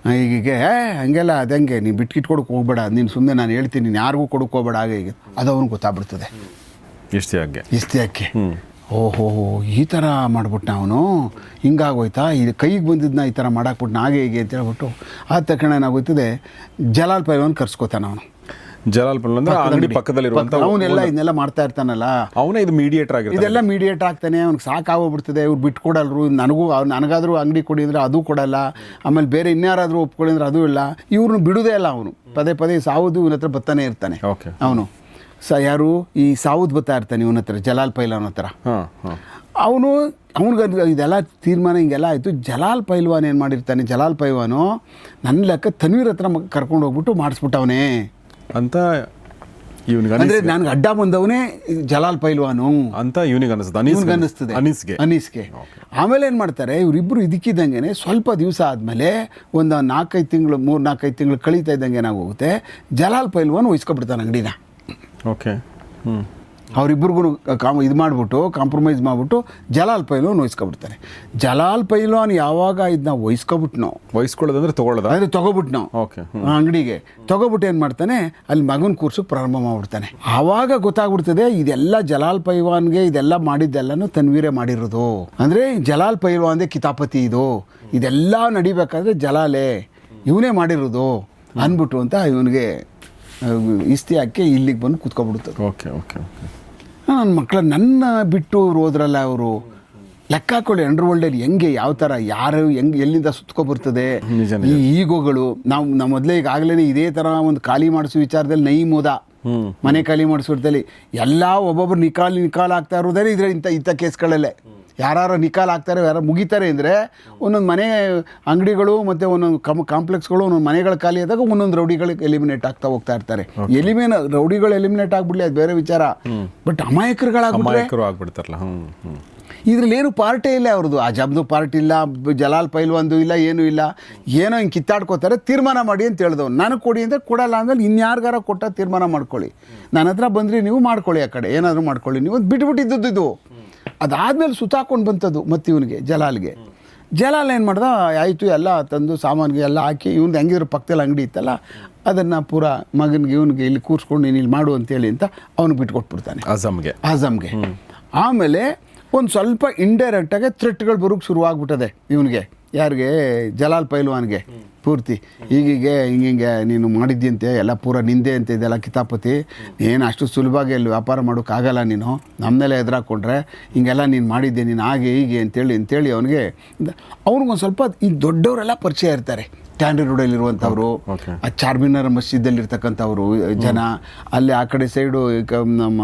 ಹೀಗೆ ಹಂಗೆಲ್ಲ ಅದಂಗೆ ನೀನು ಬಿಟ್ಕಿಟ್ಕೊಡಕ್ಕೆ ಹೋಗ್ಬೇಡ, ನೀನು ಸುಮ್ಮನೆ ನಾನು ಹೇಳ್ತೀನಿ, ನೀನು ಯಾರಿಗೂ ಕೊಡಕ್ಕೆ ಹೋಗ್ಬೇಡ, ಹಾಗೆ ಹೀಗೆ. ಅದು ಅವ್ನಿಗೆ ಗೊತ್ತಾಗ್ಬಿಡ್ತದೆ ಇಸ್ತಿಯಾಕ್ಕೆ. ಓಹೋ, ಈ ಥರ ಮಾಡ್ಬಿಟ್ನ ಅವನು, ಹಿಂಗಾಗೋಯ್ತಾ, ಇದು ಕೈಗೆ ಬಂದಿದ್ದನ್ನ ಈ ಥರ ಮಾಡಾಕ್ಬಿಟ್ನ, ಹಾಗೆ ಹೀಗೆ ಅಂತ ಹೇಳ್ಬಿಟ್ಟು ಆದ ತಕ್ಷಣ ಏನಾಗೋಯ್ತದೆ, ಜಲಾಲ್ ಪೈಲ್ವಾನ್ ಕರ್ಸ್ಕೊತಾನ ಅವನು. ಅಂಗಡಿ ಪಕ್ಕದಲ್ಲಿರುವಂತ ಅವನೆಲ್ಲ ಇದನ್ನೆಲ್ಲ ಮಾಡ್ತಾ ಇರ್ತಾನಲ್ಲ, ಅವನೇ ಇದು ಮೀಡಿಯೇಟರ್ ಆಗಿರ್ತಾನೆ. ಇದೆಲ್ಲ ಮೀಡಿಯೇಟರ್ ಆಗ್ತಾನೆ. ಅವ್ನಿಗೆ ಸಾಕಾಗೋಗ್ಬಿಡ್ತದೆ, ಇವ್ರು ಬಿಟ್ಕೊಡಲ್ರು, ನನಗಾದ್ರೂ ಅಂಗಡಿ ಕೊಡಿದ್ರೆ ಅದು ಕೊಡಲ್ಲ, ಆಮೇಲೆ ಬೇರೆ ಇನ್ಯಾರಾದ್ರೂ ಒಪ್ಕೊಳ್ಳಿದ್ರೆ ಅದು ಇಲ್ಲ. ಇವ್ರನ್ನ ಬಿಡುದೇ ಇಲ್ಲ ಅವನು, ಪದೇ ಸಾವುದು ಇವನ ಹತ್ರ ಬರ್ತಾನೆ ಇರ್ತಾನೆ. ಅವನು ಯಾರು, ಈ ಸಾವುದ್ ಬರ್ತಾ ಇರ್ತಾನೆ ಇವನ ಹತ್ರ, ಜಲಾಲ್ ಪೈಲ್ವಾನ್ ಹತ್ರ. ಅವ್ನಿಗೆ ಇದೆಲ್ಲ ತೀರ್ಮಾನ ಹಿಂಗೆಲ್ಲ ಆಯಿತು. ಜಲಾಲ್ ಪೈಲ್ವಾನ್ ಏನು ಮಾಡಿರ್ತಾನೆ, ಜಲಾಲ್ ಪೈಲ್ವಾನು ನನ್ನ ಲೆಕ್ಕ ತನ್ವೀರ್ ಹತ್ರ ಕರ್ಕೊಂಡು ಹೋಗ್ಬಿಟ್ಟು ಮಾಡಿಸ್ಬಿಟ್ಟವನೇ ಅಂತ ಇವ್ನಿಗೆ ಅಂದ್ರೆ ನನಗೆ ಅಡ್ಡ ಬಂದವನೇ ಜಲಾಲ್ ಪೈಲ್ವಾನು ಅಂತ ಇವನಿಗೆ ಅನಿಸ್ತದೆ, ಅನ್ನಿಸ್ತದೆ ಅನೀಸ್ಗೆ. ಅನೀಸ್ಗೆ. ಆಮೇಲೆ ಏನು ಮಾಡ್ತಾರೆ ಇವರಿಬ್ಬರು ಇದಕ್ಕಿದ್ದಂಗೆ ಸ್ವಲ್ಪ ದಿವಸ ಆದಮೇಲೆ ಒಂದು 4-5 ತಿಂಗಳು 3-4-5 ತಿಂಗಳು ಕಳೀತಾ ಇದ್ದಂಗೆ ಏನಾಗೋಗುತ್ತೆ, ಜಲಾಲ್ ಪೈಲ್ವಾನ್ ವಹಿಸ್ಕೊಬಿಡ್ತಾನೆ ಅಂಗಡಿನ. ಓಕೆ. ಅವರಿಬ್ಬರಿಗೂ ಇದು ಮಾಡಿಬಿಟ್ಟು ಕಾಂಪ್ರಮೈಸ್ ಮಾಡಿಬಿಟ್ಟು ಜಲಾಲ್ ಪೈಲ್ವಾನ್ ವಹಿಸ್ಕೊಬಿಡ್ತಾನೆ. ಜಲಾಲ್ ಪೈಲ್ವಾನ್ ಯಾವಾಗ ಇದನ್ನ ವಹಿಸ್ಕೊಬಿಟ್ನೋ, ವಹಿಸ್ಕೊಳ್ಳೋದಂದ್ರೆ ತೊಗೊಳ್ಳೋದ, ಅಂದರೆ ತೊಗೊಬಿಟ್ನೋ ಓಕೆ ಅಂಗಡಿಗೆ ತೊಗೊಬಿಟ್ಟು ಏನು ಮಾಡ್ತಾನೆ, ಅಲ್ಲಿ ಮಗನ ಕೂರ್ಸೋಕೆ ಪ್ರಾರಂಭ ಮಾಡಿಬಿಡ್ತಾನೆ. ಆವಾಗ ಗೊತ್ತಾಗ್ಬಿಡ್ತದೆ ಇದೆಲ್ಲ ಜಲಾಲ್ ಪೈಲ್ವಾನ್ಗೆ ಇದೆಲ್ಲ ಮಾಡಿದ್ದೆಲ್ಲನೂ ತನ್ವೀರೇ ಮಾಡಿರೋದು. ಅಂದರೆ ಜಲಾಲ್ ಪೈಲ್ವಾನ್ದೇ ಕಿತಾಪತಿ ಇದು, ಇದೆಲ್ಲ ನಡಿಬೇಕಾದ್ರೆ ಜಲಾಲೇ ಇವನೇ ಮಾಡಿರೋದು ಅಂದ್ಬಿಟ್ಟು ಅಂತ ಇವನಿಗೆ ಇಸ್ತಿ ಹಾಕಿ ಇಲ್ಲಿಗೆ ಬಂದು ಕೂತ್ಕೊಬಿಡ್ತದೆ. Okay okay okay. ನನ್ನ ಮಕ್ಕಳ ನನ್ನ ಬಿಟ್ಟು ಹೋದ್ರಲ್ಲ ಅವರು, ಲೆಕ್ಕ ಹಾಕೊಳ್ಳಿ ಅಂಡರ್ ವರ್ಲ್ಡಲ್ಲಿ ಹೆಂಗೆ ಯಾವ ಥರ ಯಾರು ಹೆಂಗೆ ಎಲ್ಲಿಂದ ಸುತ್ಕೊಬರ್ತದೆ ಈ ಈಗೋಗಳು. ನಾವು ಮೊದಲೇ ಈಗಾಗಲೇ ಇದೇ ಥರ ಒಂದು ಖಾಲಿ ಮಾಡಿಸೋ ವಿಚಾರದಲ್ಲಿ ನೈಮೋದ ಮನೆ ಖಾಲಿ ಮಾಡಿಸೋದ್ರಲ್ಲಿ ಎಲ್ಲ ಒಬ್ಬೊಬ್ರು ನಿಕಾಲ್ ಆಗ್ತಾ ಇರೋದೇ ಇದ್ರೆ ಇಂಥ ಕೇಸ್ಗಳಲ್ಲೇ. ಯಾರು ನಿಕಾಲ್ ಆಗ್ತಾರೆ, ಯಾರು ಮುಗಿತಾರೆ ಅಂದರೆ ಒಂದೊಂದು ಮನೆ ಅಂಗಡಿಗಳು ಮತ್ತು ಒಂದೊಂದು ಕಾಂಪ್ಲೆಕ್ಸ್ಗಳು ಒಂದೊಂದು ಮನೆಗಳು ಖಾಲಿ ಆದಾಗ ಒಂದೊಂದು ರೌಡಿಗಳಿಗೆ ಎಲಿಮಿನೇಟ್ ಆಗ್ತಾ ಹೋಗ್ತಾ ಇರ್ತಾರೆ. ರೌಡಿಗಳು ಎಲಿಮಿನೇಟ್ ಆಗ್ಬಿಡ್ಲಿ ಅದು ಬೇರೆ ವಿಚಾರ, ಬಟ್ ಅಮಾಯಕರುಗಳಾಗ್ಬಿಡ್ತಾರಲ್ಲ. ಇದ್ರಲ್ಲಿ ಏನು ಪಾರ್ಟಿ ಇಲ್ಲ ಅವ್ರದ್ದು. ಆ ಜಬ್ದು ಪಾರ್ಟಿ ಇಲ್ಲ, ಜಲಾಲ್ ಪೈಲ್ವಾನ್ದು ಇಲ್ಲ, ಏನೂ ಇಲ್ಲ. ಏನೋ ಹಿಂಗೆ ಕಿತ್ತಾಡ್ಕೋತಾರೆ. ತೀರ್ಮಾನ ಮಾಡಿ ಅಂತ ಹೇಳ್ದವ್, ನನಗೆ ಕೊಡಿ ಅಂದರೆ ಕೊಡಲ್ಲ ಅಂದಲ್ಲಿ ಇನ್ಯಾರಿಗಾರ ಕೊಟ್ಟ ತೀರ್ಮಾನ ಮಾಡ್ಕೊಳ್ಳಿ, ನನ್ನ ಹತ್ರ ಬಂದ್ರಿ ನೀವು ಮಾಡ್ಕೊಳ್ಳಿ, ಆ ಕಡೆ ಏನಾದರೂ ಮಾಡ್ಕೊಳ್ಳಿ ನೀವು ಬಿಟ್ಬಿಟ್ಟಿದ್ದು ಇದು. ಅದಾದಮೇಲೆ ಸುತ್ತಾಕೊಂಡು ಬಂತದ್ದು ಮತ್ತು ಇವನಿಗೆ ಜಲಾಲ್ಗೆ. ಜಲಾಲ್ ಏನು ಮಾಡ್ದ, ಆಯಿತು ಎಲ್ಲ ತಂದು ಸಾಮಾನಿಗೆ ಎಲ್ಲ ಹಾಕಿ ಇವ್ನು ಹೆಂಗಿದ್ರು ಪಕ್ಕದಲ್ಲಿ ಅಂಗಡಿ ಇತ್ತಲ್ಲ ಅದನ್ನು ಪೂರ ಮಗನಿಗೆ ಇವನಿಗೆ ಇಲ್ಲಿ ಕೂರಿಸ್ಕೊಂಡು ನೀನು ಇಲ್ಲಿ ಮಾಡು ಅಂತೇಳಿ ಅಂತ ಅವನು ಬಿಟ್ಕೊಟ್ಬಿಡ್ತಾನೆ ಆಜಮ್ಗೆ. ಆಮೇಲೆ ಒಂದು ಸ್ವಲ್ಪ ಇಂಡೈರೆಕ್ಟಾಗಿ ಥ್ರೆಟ್ಗಳು ಬರೋಕ್ಕೆ ಶುರುವಾಗ್ಬಿಟ್ಟದೆ ಇವನಿಗೆ, ಯಾರಿಗೆ, ಜಲಾಲ್ ಪೈಲ್ವಾನ್ಗೆ. ಪೂರ್ತಿ ಹೀಗೆ ಹಿಂಗೆ ನೀನು ಮಾಡಿದ್ದಂತೆ ಎಲ್ಲ ಪೂರ ನಿಂದೆ ಅಂತ ಇದೆಲ್ಲ ಕಿತಾಪತಿ, ಏನು ಅಷ್ಟು ಸುಲಭವಾಗಿ ಅಲ್ಲಿ ವ್ಯಾಪಾರ ಮಾಡೋಕ್ಕಾಗಲ್ಲ, ನೀನು ನಮ್ಮನ್ನೆಲ್ಲ ಎದುರಾಕೊಂಡ್ರೆ ಹಿಂಗೆಲ್ಲ ನೀನು ಮಾಡಿದ್ದೆ, ನೀನು ಹಾಗೆ ಹೀಗೆ ಅಂತೇಳಿ ಅವ್ನಿಗೊಂದು ಸ್ವಲ್ಪ ಈ ದೊಡ್ಡವರೆಲ್ಲ ಪರಿಚಯ ಇರ್ತಾರೆ. ಟ್ಯಾಂಡ್ರಿ ರೋಡಲ್ಲಿರುವಂಥವ್ರು, ಆ ಚಾರ್ಮಿನಾರ್ ಮಸ್ಜಿದಲ್ಲಿರ್ತಕ್ಕಂಥವ್ರು ಜನ, ಅಲ್ಲಿ ಆ ಕಡೆ ಸೈಡು ನಮ್ಮ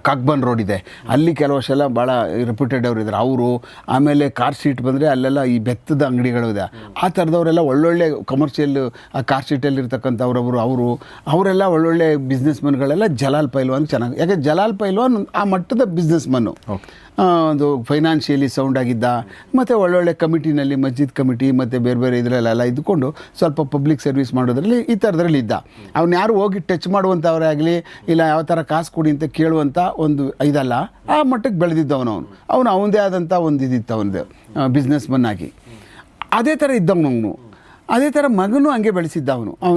ಕಾಕ್ಬನ್ ರೋಡ್ ಇದೆ, ಅಲ್ಲಿ ಕೆಲವಷ್ಟೆಲ್ಲ ಭಾಳ ರೆಪ್ಯೂಟೆಡ್ ಅವರು ಇದ್ದಾರೆ ಅವರು. ಆಮೇಲೆ ಕಾರ್ ಸೀಟ್ ಬಂದರೆ ಅಲ್ಲೆಲ್ಲ ಈ ಬೆತ್ತದ ಅಂಗಡಿಗಳು ಇದೆ, ಆ ಥರದವರೆಲ್ಲ ಒಳ್ಳೊಳ್ಳೆ ಕಮರ್ಷಿಯಲ್ ಆ ಕಾರ್ ಸೀಟಲ್ಲಿರ್ತಕ್ಕಂಥವ್ರವರು ಅವರೆಲ್ಲ ಒಳ್ಳೊಳ್ಳೆ ಬಿಸ್ನೆಸ್ ಮನ್ಗಳೆಲ್ಲ ಜಲಾಲ್ ಪೈಲ್ವಾನ್ ಚೆನ್ನಾಗಿ. ಯಾಕೆ ಜಲಾಲ್ ಪೈಲ್ವಾನ್ ಆ ಮಟ್ಟದ ಬಿಸ್ನೆಸ್ ಮನ್ನು, ಒಂದು ಫೈನಾನ್ಷಿಯಲಿ ಸೌಂಡ್ ಆಗಿದ್ದ, ಮತ್ತು ಒಳ್ಳೊಳ್ಳೆ ಕಮಿಟಿನಲ್ಲಿ ಮಸ್ಜಿದ್ ಕಮಿಟಿ ಮತ್ತು ಬೇರೆ ಬೇರೆ ಇದರಲ್ಲೆಲ್ಲ ಇದ್ದುಕೊಂಡು ಸ್ವಲ್ಪ ಪಬ್ಲಿಕ್ ಸರ್ವಿಸ್ ಮಾಡೋದ್ರಲ್ಲಿ ಈ ಥರದ್ರಲ್ಲಿ ಇದ್ದ. ಅವ್ನು ಯಾರು ಹೋಗಿ ಟಚ್ ಮಾಡುವಂಥವರೇ ಆಗಲಿ ಇಲ್ಲ ಯಾವ ಥರ ಕಾಸು ಕೊಡಿ ಅಂತ ಕೇಳುವಂಥ ಒಂದು ಇದಲ್ಲ, ಆ ಮಟ್ಟಕ್ಕೆ ಬೆಳೆದಿದ್ದವನು ಅವನು ಅವನದೇ ಆದಂಥ ಒಂದು ಇದಿತ್ತು ಅವನದು ಬಿಸ್ನೆಸ್ ಮನ್ ಆಗಿ. ಅದೇ ಥರ ಇದ್ದವನು ಅದೇ ಥರ ಮಗನೂ ಹಂಗೆ ಬೆಳೆಸಿದ್ದ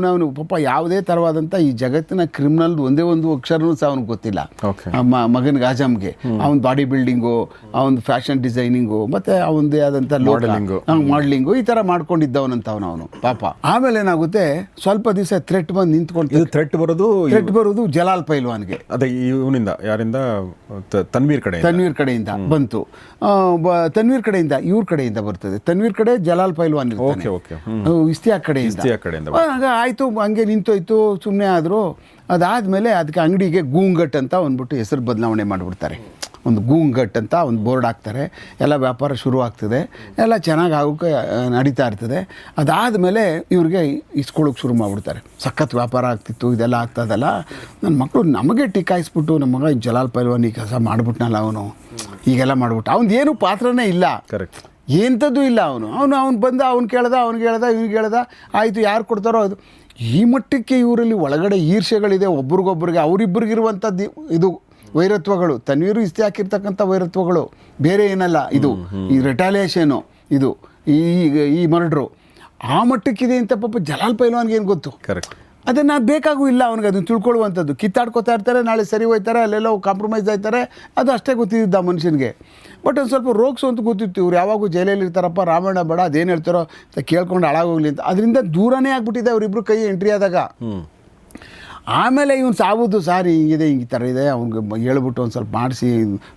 ಅವನು ಪಾಪ ಯಾವುದೇ ಥರವಾದಂಥ ಈ ಜಗತ್ತಿನ ಕ್ರಿಮಿನಲ್ ಒಂದೇ ಒಂದು ಅಕ್ಷರನೂ ಸಹ ಅವನಿಗೆ ಗೊತ್ತಿಲ್ಲ. ಮಗನಿಗೆ ಆಜಮ್ಗೆ ಅವನ ಬಾಡಿ ಬಿಲ್ಡಿಂಗು, ಅವನ ಫ್ಯಾಷನ್ ಡಿಸೈನಿಂಗು, ಮತ್ತು ಅವನದೇ ಆದಂಥ ಮಾಡಲಿಂಗು ಈ ಥರ ಮಾಡ್ಕೊಂಡಿದ್ದವನಂತ ಅವನು ಪಾಪ. ಆಮೇಲೆ ಏನಾಗುತ್ತೆ, ಸ್ವಲ್ಪ ದಿವಸ ಥ್ರೆಟ್ ಬಂದು ನಿಂತ್ಕೊಂಡು, ಥ್ರೆಟ್ ಬರೋದು ಜಲಾಲ್ ಪೈಲ್ವಾನ್ಗೆ. ಅದೇ ಇವನಿಂದ, ಯಾರಿಂದ, ತನ್ವೀರ್ ಕಡೆಯಿಂದ ಬಂತು. ತನ್ವೀರ್ ಕಡೆಯಿಂದ ಇವ್ರ ಕಡೆಯಿಂದ ಬರ್ತದೆ. ತನ್ವೀರ್ ಕಡೆ ಜಲಾಲ್ ಪೈಲ್ವಾನ್ ಇಸ್ತಿಯಾಕ್ ಕಡೆಯಿಂದ. ಆಯಿತು, ಹಂಗೆ ನಿಂತೋಯ್ತು, ಸುಮ್ಮನೆ ಆದರು. ಅದಾದಮೇಲೆ ಅದಕ್ಕೆ ಅಂಗಡಿಗೆ ಗೂಂಗಟ್ ಅಂತ ಅಂದ್ಬಿಟ್ಟು ಹೆಸರು ಬದಲಾವಣೆ ಮಾಡಿಬಿಡ್ತಾರೆ. ಒಂದು ಗೂಂಗಟ್ ಅಂತ ಒಂದು ಬೋರ್ಡ್ ಹಾಕ್ತಾರೆ. ಎಲ್ಲ ವ್ಯಾಪಾರ ಶುರು ಆಗ್ತದೆ, ಎಲ್ಲ ಚೆನ್ನಾಗಿ ಆಗೋಕ್ಕೆ ನಡೀತಾ ಇರ್ತದೆ. ಅದಾದಮೇಲೆ ಇವ್ರಿಗೆ ಇಸ್ಕೊಳ್ಳೋಕೆ ಶುರು ಮಾಡಿಬಿಡ್ತಾರೆ. ಸಖತ್ ವ್ಯಾಪಾರ ಆಗ್ತಿತ್ತು, ಇದೆಲ್ಲ ಆಗ್ತದಲ್ಲ. ನನ್ನ ಮಕ್ಕಳು ನಮಗೆ ಟಿಕಾಯಿಸ್ಬಿಟ್ಟು, ನಮ್ಮ ಮಗ ಜಲಾಲ್ ಪೈಲ್ವಾನ್ ಈ ಕೆಲಸ ಮಾಡಿಬಿಟ್ನಲ್ಲ, ಅವನು ಹೀಗೆಲ್ಲ ಮಾಡಿಬಿಟ್ಟು, ಅವನದೇನು ಪಾತ್ರನೇ ಇಲ್ಲ, ಕರೆಕ್ಟ್, ಎಂಥದ್ದು ಇಲ್ಲ. ಅವನು ಬಂದ, ಅವ್ನಿಗೆ ಹೇಳ್ದ, ಆಯಿತು ಯಾರು ಕೊಡ್ತಾರೋ ಅದು. ಈ ಮಟ್ಟಕ್ಕೆ ಇವರಲ್ಲಿ ಒಳಗಡೆ ಈರ್ಷೆಗಳಿದೆ ಒಬ್ರಿಗೊಬ್ರಿಗೆ, ಅವರಿಬ್ಬರಿಗಿರುವಂಥದ್ದು ಇದು ವೈರತ್ವಗಳು. ತನ್ವೀರು ಇಸ್ತಿ ಹಾಕಿರ್ತಕ್ಕಂಥ ವೈರತ್ವಗಳು ಬೇರೆ ಏನಲ್ಲ. ಇದು ಈ ರಿಟಾಲಿಯೇಷನು, ಇದು ಈ ಮರ್ಡ್ರು ಆ ಮಟ್ಟಕ್ಕಿದೆ ಅಂತ ಪಾಪ ಜಲಾಲ್ ಪೈಲ್ವಾನ್ಗೆ ಏನು ಗೊತ್ತು. ಕರೆಕ್ಟ್. ಅದನ್ನು ಬೇಕಾಗೂ ಇಲ್ಲ ಅವನಿಗೆ ಅದನ್ನು ತಿಳ್ಕೊಳ್ಳುವಂಥದ್ದು. ಕಿತ್ತಾಡ್ಕೋತಾ ಇರ್ತಾರೆ, ನಾಳೆ ಸರಿ ಹೋಯ್ತಾರೆ, ಅಲ್ಲೆಲ್ಲ ಕಾಂಪ್ರಮೈಸ್ ಆಯ್ತಾರೆ, ಅದು ಅಷ್ಟೇ ಗೊತ್ತಿದ್ದ ಮನುಷ್ಯನಿಗೆ. ಬಟ್ ಒಂದು ಸ್ವಲ್ಪ ರೋಗ್ಸು ಅಂತ ಗೊತ್ತಿತ್ತು. ಇವ್ರು ಯಾವಾಗೂ ಜೈಲಲ್ಲಿ ಇರ್ತಾರಪ್ಪ, ರಾಮಾಯಣ ಬೇಡ, ಅದೇನು ಹೇಳ್ತಾರೋ ಅಂತ ಕೇಳ್ಕೊಂಡು ಹಾಳಾಗೋಗ್ಲಿ ಅಂತ. ಅದರಿಂದ ದೂರನೇ ಆಗ್ಬಿಟ್ಟಿದೆ ಅವರಿಬ್ಬರು ಕೈ ಎಂಟ್ರಿ ಆದಾಗ. ಆಮೇಲೆ ಇವನು ಸಾವುದು ಸಾರಿ ಹಿಂಗಿದೆ, ಈ ಥರ ಇದೆ, ಅವ್ನಿಗೆ ಹೇಳ್ಬಿಟ್ಟು ಒಂದು ಸ್ವಲ್ಪ ಮಾಡಿಸಿ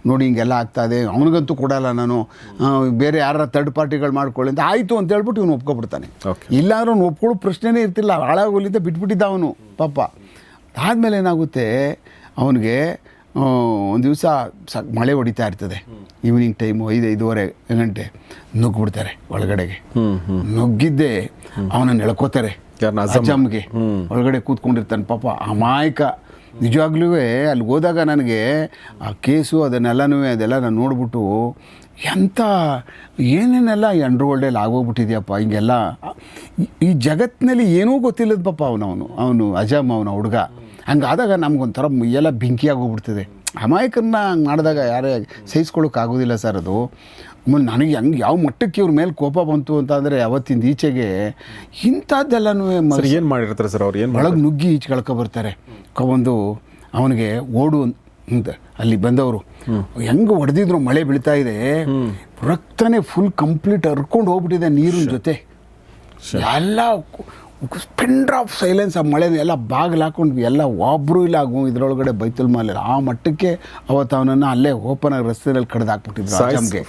ನೋಡಿ ಹಿಂಗೆಲ್ಲ ಆಗ್ತಾಯಿದೆ, ಅವನಿಗಂತೂ ಕೊಡಲ್ಲ ನಾನು, ಬೇರೆ ಯಾರ ಥರ್ಡ್ ಪಾರ್ಟಿಗಳು ಮಾಡ್ಕೊಳ್ಳಿ ಅಂತ ಆಯಿತು ಅಂತ ಹೇಳ್ಬಿಟ್ಟು ಇವನು ಒಪ್ಕೊಬಿಡ್ತಾನೆ. ಇಲ್ಲಾಂದ್ರೆ ಅವ್ನು ಒಪ್ಕೊಳ್ಳೋ ಪ್ರಶ್ನೆನೇ ಇರ್ತಿಲ್ಲ, ಹಾಳಾಗೋಲಿಂದ ಬಿಟ್ಬಿಟ್ಟಿದ್ದ ಅವನು ಪಾಪ. ಆದಮೇಲೆ ಏನಾಗುತ್ತೆ, ಅವನಿಗೆ ಒಂದು ದಿವಸ ಮಳೆ ಹೊಡಿತಾ ಇರ್ತದೆ, ಈವ್ನಿಂಗ್ ಟೈಮು 5-5:30 ಗಂಟೆ. ನುಗ್ಗಿಬಿಡ್ತಾರೆ ಒಳಗಡೆಗೆ. ನುಗ್ಗಿದ್ದೆ ಅವನನ್ನು ಎಳ್ಕೋತಾರೆ ಯಾರನ್ನ ಅಜಮ್? ಅಜಮ್ಗೆ ಒಳಗಡೆ ಕೂತ್ಕೊಂಡಿರ್ತಾನೆ ಪಾಪ ಅಮಾಯಕ. ನಿಜವಾಗ್ಲೂ ಅಲ್ಲಿ ಹೋದಾಗ ನನಗೆ ಆ ಕೇಸು ಅದೆಲ್ಲ ನಾನು ನೋಡ್ಬಿಟ್ಟು ಎಂಥ ಏನೇನೆಲ್ಲ ಈ ಅಂಡರ್ವರ್ಲ್ಡಲ್ಲಿ ಆಗೋಗ್ಬಿಟ್ಟಿದೆಯಪ್ಪ ಹಿಂಗೆಲ್ಲ. ಈ ಜಗತ್ತಿನಲ್ಲಿ ಏನೂ ಗೊತ್ತಿಲ್ಲದ ಪಾಪ ಅವನು ಅಜಮ್ ಅವನ ಹುಡುಗ. ಹಂಗಾದಾಗ ನಮ್ಗೊಂಥರ ಎಲ್ಲ ಬೆಂಕಿ ಆಗೋಗ್ಬಿಡ್ತದೆ. ಅಮಾಯಕರನ್ನ ಹಂಗೆ ಮಾಡಿದಾಗ ಯಾರೇ ಸಹಿಸ್ಕೊಳ್ಳೋಕ್ಕಾಗೋದಿಲ್ಲ ಸರ್. ಅದು ನನಗೆ ಹಂಗೆ ಯಾವ ಮಟ್ಟಕ್ಕೆ ಇವ್ರ ಮೇಲೆ ಕೋಪ ಬಂತು ಅಂತ ಅಂದರೆ ಅವತ್ತಿಂದ ಈಚೆಗೆ ಇಂಥದ್ದೆಲ್ಲನೂ ಏನು ಮಾಡಿರ್ತಾರೆ ಸರ್ ಅವ್ರು? ಏನು ಒಳಗೆ ನುಗ್ಗಿ ಈಚೆ ಕಳ್ಕೊಬರ್ತಾರೆ. ಒಂದು ಅವನಿಗೆ ಓಡು ಅಂತ ಅಲ್ಲಿ ಬಂದವರು ಹೆಂಗೆ ಹೊಡೆದಿದ್ರು, ಮಳೆ ಬೀಳ್ತಾ ಇದೆ, ರಕ್ತನೇ ಫುಲ್ ಕಂಪ್ಲೀಟ್ ಹರ್ಕೊಂಡು ಹೋಗ್ಬಿಟ್ಟಿದೆ ನೀರಿನ ಜೊತೆ. ಎಲ್ಲ ಪಿನ್ ಡ್ರಾಪ್ ಸೈಲೆನ್ಸ್. ಆ ಮಳೆನ ಎಲ್ಲ ಬಾಗಿಲು ಹಾಕೊಂಡು ಎಲ್ಲ ಒಬ್ಬರು ಇಲ್ಲ ಇದರೊಳಗಡೆ ಬೈತುಲ್ ಮಾಲ್. ಆ ಮಟ್ಟಕ್ಕೆ ಅವತ್ತು ಅವನನ್ನು ಅಲ್ಲೇ ಓಪನ್ ಆಗಿ ರಸ್ತೆಯಲ್ಲಿ ಕಡ್ದು ಹಾಕ್ಬಿಟ್ಟಿದ್ರು. ಅಜಮ್ಗೆ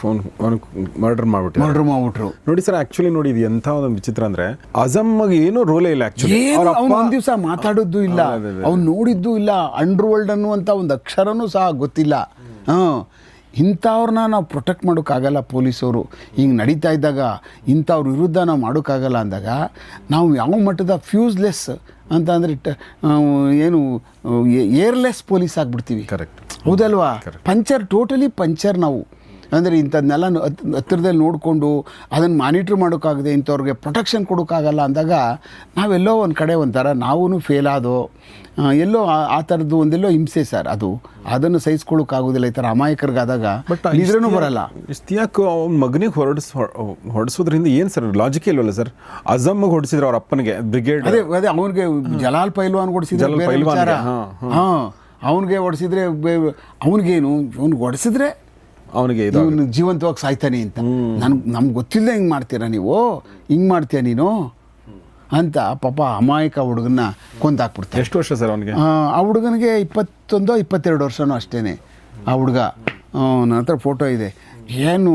ಮರ್ಡರ್ ಮಾಡ್ಬಿಟ್ರು. ನೋಡಿ ಸರ್, ಆಕ್ಚುಲಿ ನೋಡಿ ಇದು ಎಂಥ ಒಂದು ವಿಚಿತ್ರ ಅಂದ್ರೆ ಅಜಮ್ಗೆ ಏನೂ ರೋಲೇ ಇಲ್ಲ. ಆಕ್ಚುಲಿ ಅವ್ನು ಒಂದು ದಿವಸ ಮಾತಾಡೋದು ಇಲ್ಲ, ಅವ್ನು ನೋಡಿದ್ದು ಇಲ್ಲ, ಅಂಡರ್ವರ್ಲ್ಡ್ ಅನ್ನುವಂಥ ಒಂದು ಅಕ್ಷರನೂ ಸಹ ಗೊತ್ತಿಲ್ಲ. ಇಂಥವ್ರನ್ನ ನಾವು ಪ್ರೊಟೆಕ್ಟ್ ಮಾಡೋಕ್ಕಾಗಲ್ಲ. ಪೊಲೀಸವರು ಹಿಂಗೆ ನಡೀತಾ ಇದ್ದಾಗ ಇಂಥವ್ರ ವಿರುದ್ಧ ನಾವು ಮಾಡೋಕ್ಕಾಗಲ್ಲ ಅಂದಾಗ ನಾವು ಯಾವ ಮಟ್ಟದ ಫ್ಯೂಸ್ಲೆಸ್ ಅಂತ ಅಂದರೆ ಏನು ಏರ್ಲೆಸ್ ಪೊಲೀಸ್ ಆಗಿಬಿಡ್ತೀವಿ. ಕರೆಕ್ಟ್, ಹೌದಲ್ವಾ? ಪಂಚರ್, ಟೋಟಲಿ ಪಂಚರ್ ನಾವು. ಅಂದರೆ ಇಂಥದ್ದನ್ನೆಲ್ಲ ಹತ್ತಿರದಲ್ಲಿ ನೋಡಿಕೊಂಡು ಅದನ್ನು ಮಾನಿಟ್ರ್ ಮಾಡೋಕ್ಕಾಗದೆ ಇಂಥವ್ರಿಗೆ ಪ್ರೊಟೆಕ್ಷನ್ ಕೊಡೋಕ್ಕಾಗಲ್ಲ ಅಂದಾಗ ನಾವೆಲ್ಲೋ ಒಂದು ಕಡೆ ಒಂಥರ ನಾವೂ ಫೇಲ್ ಆದೋ ಎಲ್ಲೋ ಆ ಥರದ್ದು ಒಂದೆಲ್ಲೋ ಹಿಂಸೆ ಸರ್. ಅದನ್ನು ಸಹಿಸ್ಕೊಳ್ಳೋಕ್ಕಾಗೋದಿಲ್ಲ ಈ ಥರ ಅಮಾಯಕರಿಗಾದಾಗ. ಬಟ್ ಇದ್ರೂ ಬರಲ್ಲ. ಇಷ್ಟಿಯಾಕೆ ಅವ್ನ ಮಗನಿಗೆ ಹೊಡೆಸೋದ್ರಿಂದ ಏನು ಸರ್ ಲಾಜಿಕ್ ಇಲ್ವಲ್ಲ ಸರ್? ಅಜಮ್ಗೆ ಹೊಡಿಸಿದ್ರೆ ಅವ್ರ ಅಪ್ಪನಿಗೆ ಬ್ರಿಗೇಡ್, ಅದೇ ಅವನಿಗೆ ಜಲಾಲ್ ಪೈಲ್ವಾನ್ ಹೊಡಿಸಿದ್ರೆ ಅವನಿಗೆ ಹೊಡಿಸಿದ್ರೆ ಅವನಿಗೇನು, ಅವ್ನಿಗೆ ಹೊಡಿಸಿದ್ರೆ ಅವನಿಗೆ ಜೀವಂತವಾಗಿ ಸಾಯ್ತಾನೆ ಅಂತ. ನಮ್ಗೆ ಗೊತ್ತಿಲ್ಲ ಹಿಂಗೆ ಮಾಡ್ತೀರಾ ನೀವು, ಹಿಂಗೆ ಮಾಡ್ತೀಯ ನೀನು ಅಂತ ಪಾಪ ಅಮಾಯಕ ಹುಡುಗನ್ನ ಕೊಂದಾಕ್ಬಿಡ್ತಾರೆ. ಎಷ್ಟು ವರ್ಷ ಸರ್ ಅವನಿಗೆ? ಆ ಹುಡುಗನಿಗೆ 21-22 ವರ್ಷನೂ ಅಷ್ಟೇ. ಆ ಹುಡುಗ ನನ್ನ ಹತ್ರ ಫೋಟೋ ಇದೆ. ಏನು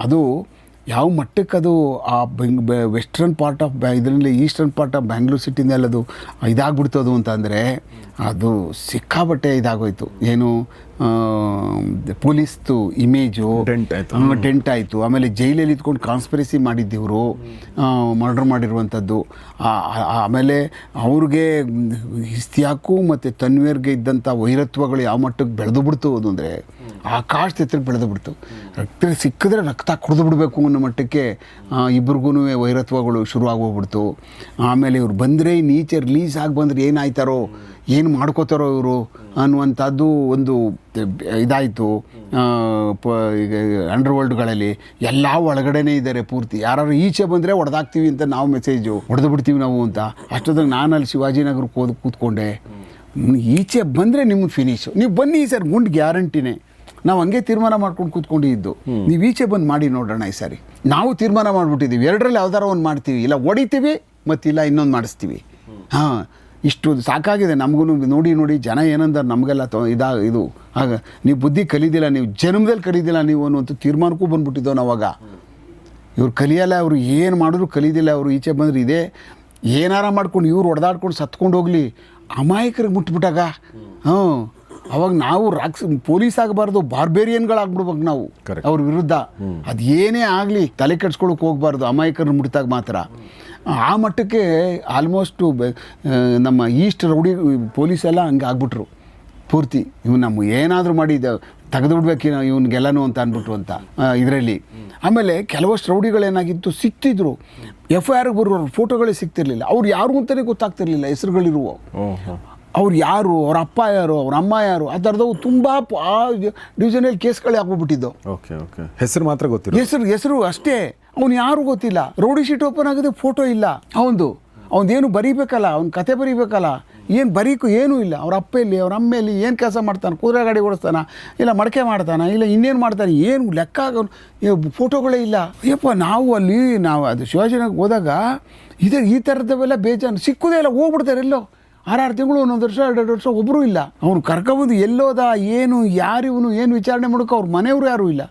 ಅದು ಯಾವ ಮಟ್ಟಕ್ಕೆ ಅದು ಆ ವೆಸ್ಟರ್ನ್ ಪಾರ್ಟ್ ಆಫ್ ಇದರಲ್ಲಿ ಈಸ್ಟರ್ನ್ ಪಾರ್ಟ್ ಆಫ್ ಬ್ಯಾಂಗ್ಳೂರ್ ಸಿಟಿನಲ್ಲಿ ಅದು ಇದಾಗ್ಬಿಡ್ತದು ಅಂತ ಅಂದರೆ ಅದು ಸಿಕ್ಕಾಬಟ್ಟೆ ಇದಾಗೋಯ್ತು. ಏನು ಪೊಲೀಸ್ದು ಇಮೇಜು ಡೆಂಟ್ ಆಯಿತು. ಆಮೇಲೆ ಜೈಲಲ್ಲಿ ಇದ್ಕೊಂಡು ಕಾನ್ಸ್ಪಿರಸಿ ಮಾಡಿದ್ದಿವರು ಮರ್ಡರ್ ಮಾಡಿರುವಂಥದ್ದು. ಆಮೇಲೆ ಅವ್ರಿಗೆ ಇಸ್ತಿಯಾಕು ಮತ್ತು ತನ್ವೀರ್ಗೆ ಇದ್ದಂಥ ವೈರತ್ವಗಳು ಯಾವ ಮಟ್ಟಕ್ಕೆ ಬೆಳೆದು ಬಿಡ್ತು ಅದು ಅಂದರೆ ಆಕಾಶ ಎತ್ತರಕ್ಕೆ ಬೆಳೆದು ಬಿಡ್ತು. ರಕ್ತ ಸಿಕ್ಕಿದ್ರೆ ರಕ್ತ ಕುಡಿದು ಬಿಡಬೇಕು ಅನ್ನೋ ಮಟ್ಟಕ್ಕೆ ಇಬ್ರಿಗೂ ವೈರತ್ವಗಳು ಶುರುವಾಗೋಗ್ಬಿಡ್ತು. ಆಮೇಲೆ ಇವ್ರು ಬಂದರೆ ನೀಚೆ ರಿಲೀಸ್ ಆಗಿ ಬಂದರೆ ಏನಾಯ್ತಾರೋ, ಏನು ಮಾಡ್ಕೋತಾರೋ ಇವರು ಅನ್ನುವಂಥದ್ದು ಒಂದು ಇದಾಯಿತು. ಈಗ ಅಂಡರ್ವರ್ಲ್ಡ್ಗಳಲ್ಲಿ ಎಲ್ಲ ಒಳಗಡೆನೇ ಇದ್ದಾರೆ ಪೂರ್ತಿ. ಯಾರು ಈಚೆ ಬಂದರೆ ಹೊಡೆದಾಕ್ತೀವಿ ಅಂತ ನಾವು ಮೆಸೇಜು ಹೊಡೆದು ಬಿಡ್ತೀವಿ ನಾವು ಅಂತ. ಅಷ್ಟೊತ್ತಿಗೆ ನಾನು ಅಲ್ಲಿ ಶಿವಾಜಿನಗರಕ್ಕೆ ಹೋಗಿ ಕೂತ್ಕೊಂಡೆ. ಈಚೆ ಬಂದರೆ ನಿಮ್ಗೆ ಫಿನಿಶು, ನೀವು ಬನ್ನಿ ಸರ್, ಗುಂಡು ಗ್ಯಾರಂಟಿನೇ. ನಾವು ಹಂಗೆ ತೀರ್ಮಾನ ಮಾಡ್ಕೊಂಡು ಕೂತ್ಕೊಂಡಿದ್ದು. ನೀವು ಈಚೆ ಬಂದು ಮಾಡಿ ನೋಡೋಣ ಈ ಸಾರಿ. ನಾವು ತೀರ್ಮಾನ ಮಾಡಿಬಿಟ್ಟಿದ್ದೀವಿ, ಎರಡರಲ್ಲಿ ಯಾವ್ದಾರ ಒಂದು ಮಾಡ್ತೀವಿ, ಇಲ್ಲ ಹೊಡಿತೀವಿ ಮತ್ತಿಲ್ಲ ಇನ್ನೊಂದು ಮಾಡಿಸ್ತೀವಿ. ಇಷ್ಟು ಸಾಕಾಗಿದೆ ನಮಗೂ. ನೋಡಿ ಜನ ಏನಂದ್ರೆ ನಮಗೆಲ್ಲ ಇದು ಆಗ ನೀವು ಬುದ್ಧಿ ಕಲಿದಿಲ್ಲ, ನೀವು ಜನ್ಮದಲ್ಲಿ ಕಲಿದಿಲ್ಲ ನೀವು ಅನ್ನುವಂಥ ತೀರ್ಮಾನಕ್ಕೂ ಬಂದ್ಬಿಟ್ಟಿದ್ದೋ ನಾವಾಗ. ಇವ್ರು ಕಲಿಯಲ್ಲ, ಅವರು ಏನು ಮಾಡಿದ್ರು ಕಲಿದಿಲ್ಲ. ಅವರು ಈಚೆ ಬಂದರೆ ಇದೇ ಏನಾರ ಮಾಡ್ಕೊಂಡು ಇವ್ರು ಹೊಡೆದಾಡ್ಕೊಂಡು ಸತ್ಕೊಂಡು ಹೋಗಲಿ, ಅಮಾಯಕರಿಗೆ ಮುಟ್ಬಿಟ್ಟಾಗ ಅವಾಗ ನಾವು ಪೊಲೀಸ್ ಆಗಬಾರ್ದು, ಬಾರ್ಬೇರಿಯನ್ಗಳಾಗ್ಬಿಡ್ಬೇಕು ನಾವು ಅವ್ರ ವಿರುದ್ಧ. ಅದು ಏನೇ ಆಗಲಿ ತಲೆ ಕೆಡ್ಸ್ಕೊಳಕ್ಕೆ ಹೋಗ್ಬಾರ್ದು ಅಮಾಯಕರನ್ನ ಮುಟ್ಟಿದಾಗ ಮಾತ್ರ. ಆ ಮಟ್ಟಕ್ಕೆ ಆಲ್ಮೋಸ್ಟು ನಮ್ಮ ಈಸ್ಟ್ ರೌಡಿ ಪೊಲೀಸೆಲ್ಲ ಹಂಗೆ ಆಗ್ಬಿಟ್ರು ಪೂರ್ತಿ. ಇವ್ನು ನಮ್ಮ ಏನಾದರೂ ಮಾಡಿ ತೆಗೆದು ಬಿಡ್ಬೇಕು ಇವನಿಗೆಲ್ಲನೂ ಅಂತ ಅಂದ್ಬಿಟ್ರು ಅಂತ ಇದರಲ್ಲಿ. ಆಮೇಲೆ ಕೆಲವಷ್ಟು ರೌಡಿಗಳೇನಾಗಿತ್ತು, ಸಿಕ್ತಿದ್ರು, FIRಗೆ ಬರೋರು ಫೋಟೋಗಳೇ ಸಿಗ್ತಿರ್ಲಿಲ್ಲ. ಅವ್ರು ಯಾರು ಅಂತಲೇ ಗೊತ್ತಾಗ್ತಿರ್ಲಿಲ್ಲ, ಹೆಸರುಗಳಿರುವ. ಅವ್ರು ಯಾರು, ಅವ್ರ ಅಪ್ಪ ಯಾರು, ಅವ್ರ ಅಮ್ಮ ಯಾರು, ಆ ಥರದವು ತುಂಬ ಆ ಡಿವಿಷನಲ್ಲಿ ಕೇಸ್ಗಳೇ ಹಾಕ್ಬಿಟ್ಟಿದ್ದು. ಹೆಸರು ಮಾತ್ರ ಗೊತ್ತಿಲ್ಲ, ಹೆಸರು ಅಷ್ಟೇ. ಅವ್ನು ಯಾರು ಗೊತ್ತಿಲ್ಲ. ರೌಡಿ ಶೀಟ್ ಓಪನ್ ಆಗಿದೆ, ಫೋಟೋ ಇಲ್ಲ ಅವನದೇನು ಬರೀಬೇಕಲ್ಲ, ಅವ್ನ ಕತೆ ಬರೀಬೇಕಲ್ಲ, ಏನು ಬರೀಕು ಏನೂ ಇಲ್ಲ. ಅವ್ರ ಅಪ್ಪ ಇಲ್ಲಿ, ಅವ್ರ ಅಮ್ಮ ಇಲ್ಲಿ, ಏನು ಕೆಲಸ ಮಾಡ್ತಾನೆ, ಕುದುರೆ ಗಾಡಿ ಓಡಿಸ್ತಾನ, ಇಲ್ಲ ಮಡಕೆ ಮಾಡ್ತಾನೆ, ಇಲ್ಲ ಇನ್ನೇನು ಮಾಡ್ತಾನೆ, ಏನು ಲೆಕ್ಕ ಫೋಟೋಗಳೇ ಇಲ್ಲ. ಅಯ್ಯಪ್ಪ ನಾವು ಅದು ಶಿವಾಜಿನಗರ ಹೋದಾಗ ಈ ಥರದವೆಲ್ಲ ಬೇಜಾನು ಸಿಕ್ಕುದೇ ಇಲ್ಲ, ಹೋಗ್ಬಿಡ್ತಾರೆ ಎಲ್ಲೋ. 6 ತಿಂಗಳು, 1 ವರ್ಷ 2 ವರ್ಷ ಒಬ್ಬರೂ ಇಲ್ಲ. ಅವ್ನು ಕರ್ಕೊಬಂದು ಎಲ್ಲೋದ, ಏನು ಯಾರಿವನು, ಏನು ವಿಚಾರಣೆ ಮಾಡೋಕೆ ಅವ್ರ ಮನೆಯವರು ಯಾರೂ ಇಲ್ಲ.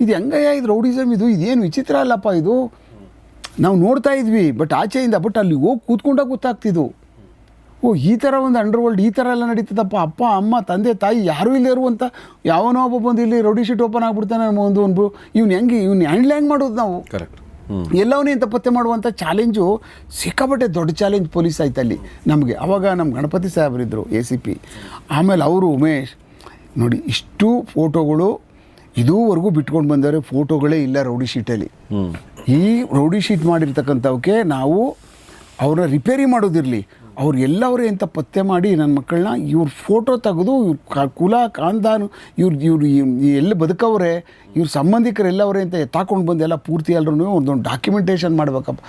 ಇದು ಹೆಂಗಯ್ಯ ಇದು ರೌಡಿಸಮ್, ಇದೇನು ವಿಚಿತ್ರ ಅಲ್ಲಪ್ಪ ಇದು. ನಾವು ನೋಡ್ತಾ ಇದ್ವಿ ಬಟ್ ಆಚೆಯಿಂದ, ಬಟ್ ಅಲ್ಲಿ ಹೋಗಿ ಕೂತ್ಕೊಂಡಾಗ ಗೊತ್ತಾಗ್ತಿದ್ದು, ಈ ಥರ ಒಂದು ಅಂಡರ್ವರ್ಲ್ಡ್ ಈ ಥರ ಎಲ್ಲ ನಡೀತದಪ್ಪ. ಅಪ್ಪ ಅಮ್ಮ ತಂದೆ ತಾಯಿ ಯಾರೂ ಇಲ್ಲೇ ಇರುವಂಥ ಯಾವನೋ ಒಬ್ಬ ಬಂದು ಇಲ್ಲಿ ರೌಡಿ ಶೀಟ್ ಓಪನ್ ಆಗಿಬಿಡ್ತಾನೆ ಒಂದು ಇವ್ನು ಹ್ಯಾಂಡ್ಲ್ ಮಾಡೋದು ನಾವು. ಕರೆಕ್ಟ್. ಎಲ್ಲವನ್ನೇ ಅಂತ ಪತ್ತೆ ಮಾಡುವಂಥ ಚಾಲೆಂಜು ಸಿಕ್ಕಾಪಟ್ಟೆ ದೊಡ್ಡ ಚಾಲೆಂಜ್ ಪೊಲೀಸ್ ಆಯ್ತು ಅಲ್ಲಿ ನಮಗೆ. ಅವಾಗ ನಮ್ಮ ಗಣಪತಿ ಸಾಹೇಬರಿದ್ದರು ACP, ಆಮೇಲೆ ಅವರು ಉಮೇಶ್. ನೋಡಿ ಇಷ್ಟು ಫೋಟೋಗಳು ಇದುವರೆಗೂ ಬಿಟ್ಕೊಂಡು ಬಂದವರೆ ಫೋಟೋಗಳೇ ಇಲ್ಲ ರೌಡಿ ಶೀಟಲ್ಲಿ. ಈ ರೌಡಿ ಶೀಟ್ ಮಾಡಿರ್ತಕ್ಕಂಥವಕ್ಕೆ ನಾವು ಅವ್ರನ್ನ ರಿಪೇರಿ ಮಾಡೋದಿರಲಿ, ಅವ್ರು ಎಲ್ಲವರೇ ಅಂತ ಪತ್ತೆ ಮಾಡಿ ನನ್ನ ಮಕ್ಕಳನ್ನ ಇವ್ರ ಫೋಟೋ ತೆಗೆದು ಇವ್ರ ಕುಲ ಕಾಂದಾನು ಇವ್ರು ಎಲ್ಲಿ ಬದುಕವ್ರೆ, ಇವ್ರ ಸಂಬಂಧಿಕರು ಎಲ್ಲವರೇ ಅಂತ ಎತ್ತಾಕೊಂಡು ಬಂದು ಎಲ್ಲ ಪೂರ್ತಿ ಎಲ್ಲರೂ ಒಂದೊಂದು ಡಾಕ್ಯುಮೆಂಟೇಷನ್ ಮಾಡ್ಬೇಕಪ್ಪ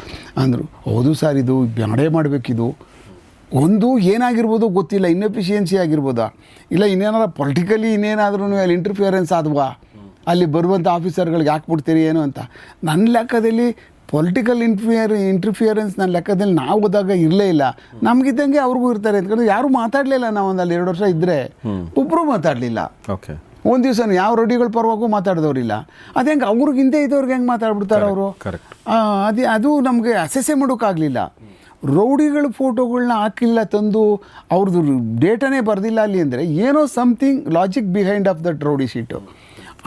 ಅಂದರು. ಹೌದು ಸರ್, ಇದು ಬ್ಯಾಡೇ ಮಾಡಬೇಕಿದು. ಒಂದು ಏನಾಗಿರ್ಬೋದು ಗೊತ್ತಿಲ್ಲ, ಇನ್ಎಫಿಷಿಯನ್ಸಿ ಆಗಿರ್ಬೋದಾ, ಇಲ್ಲ ಇನ್ನೇನಾರ ಪೊಲಿಟಿಕಲಿ ಇನ್ನೇನಾದ್ರೂ ಅಲ್ಲಿ ಇಂಟರ್ಫಿಯರೆನ್ಸ್ ಆದ್ವಾ, ಅಲ್ಲಿ ಬರುವಂಥ ಆಫೀಸರ್ಗಳಿಗೆ ಹಾಕ್ಬಿಡ್ತೀರಿ ಏನು ಅಂತ. ನನ್ನ ಲೆಕ್ಕದಲ್ಲಿ ಪೊಲಿಟಿಕಲ್ ಇಂಟರ್ಫಿಯರೆನ್ಸ್ ನನ್ನ ಲೆಕ್ಕದಲ್ಲಿ ನಾವು ಹೋದಾಗ ಇರಲೇ ಇಲ್ಲ. ನಮಗಿದ್ದಂಗೆ ಅವ್ರಿಗೂ ಇರ್ತಾರೆ ಅಂತಂದ್ರೆ ಯಾರೂ ಮಾತಾಡಲಿಲ್ಲ. ನಾವು ಒಂದು ಅಲ್ಲಿ 2 ವರ್ಷ ಇದ್ದರೆ ಒಬ್ಬರು ಮಾತಾಡಲಿಲ್ಲ. ಓಕೆ, ಒಂದು ದಿವಸ ಯಾವ ರೌಡಿಗಳ ಪರವಾಗೂ ಮಾತಾಡಿದವ್ರಿಲ್ಲ. ಅದು ಹೆಂಗೆ ಅವ್ರಿಗೆ ಹಿಂದೆ ಇದ್ದವ್ರಿಗೆ ಹೆಂಗೆ ಮಾತಾಡ್ಬಿಡ್ತಾರೆ ಅವರು. ಅದು ನಮಗೆ ಅಸೆಸೇ ಮಾಡೋಕ್ಕಾಗಲಿಲ್ಲ. ರೌಡಿಗಳ ಫೋಟೋಗಳನ್ನ ಹಾಕಿಲ್ಲ ತಂದು ಅವ್ರದ್ದು ಡೇಟಾನೇ ಬರೆದಿಲ್ಲ ಅಲ್ಲಿ ಅಂದರೆ ಏನೋ something logic behind of that rowdy sheet.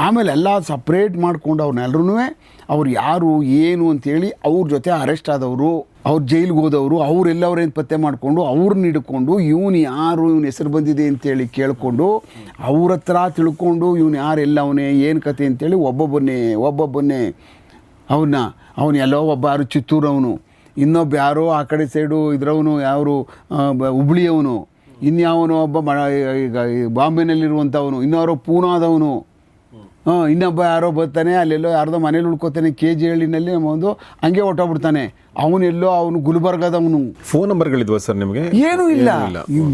ಆಮೇಲೆ ಎಲ್ಲ ಸಪ್ರೇಟ್ ಮಾಡ್ಕೊಂಡು ಅವ್ರನ್ನೆಲ್ಲರೂ ಅವ್ರು ಯಾರು ಏನು ಅಂತೇಳಿ ಅವ್ರ ಜೊತೆ ಅರೆಸ್ಟ್ ಆದವರು, ಅವ್ರು ಜೈಲಿಗೆ ಹೋದವರು, ಅವರೆಲ್ಲವ್ರೇನು ಪತ್ತೆ ಮಾಡಿಕೊಂಡು ಅವ್ರನ್ನ ಹಿಡ್ಕೊಂಡು ಇವನು ಯಾರು, ಇವನ ಹೆಸರು ಬಂದಿದೆ ಅಂತೇಳಿ ಕೇಳಿಕೊಂಡು ಅವ್ರ ಹತ್ರ ತಿಳ್ಕೊಂಡು ಇವನು ಯಾರು, ಎಲ್ಲವನೇ ಏನು ಕತೆ ಅಂತೇಳಿ ಒಬ್ಬೊಬ್ಬನ್ನೇ ಅವನು ಎಲ್ಲೋ ಒಬ್ಬ ಯಾರು ಚಿತ್ತೂರವನು, ಇನ್ನೊಬ್ಬ ಯಾರೋ ಆ ಕಡೆ ಸೈಡು ಇದ್ರವನು ಯಾರು ಹುಬ್ಳಿಯವನು, ಇನ್ಯಾವನು ಒಬ್ಬ ಬಾಂಬೆನಲ್ಲಿರುವಂಥವನು, ಇನ್ಯಾರೋ ಪೂನಾದವನು, ಇನ್ನೊಬ್ಬ ಯಾರೋ ಬರ್ತಾನೆ ಅಲ್ಲೆಲ್ಲೋ ಯಾರ್ದೋ ಮನೇಲಿ ಉಳ್ಕೋತಾನೆ KG ಹಳ್ಳಿನಲ್ಲಿ ಒಂದು ಹಂಗೆ ಹೊಟ್ಟೋಗ್ಬಿಡ್ತಾನೆ. ಅವನೆಲ್ಲೋ ಅವನು ಗುಲ್ಬರ್ಗದವನು. ಫೋನ್ ನಂಬರ್ಗಳಿದ್ವಾ ಸರ್ ನಿಮಗೆ? ಏನೂ ಇಲ್ಲ,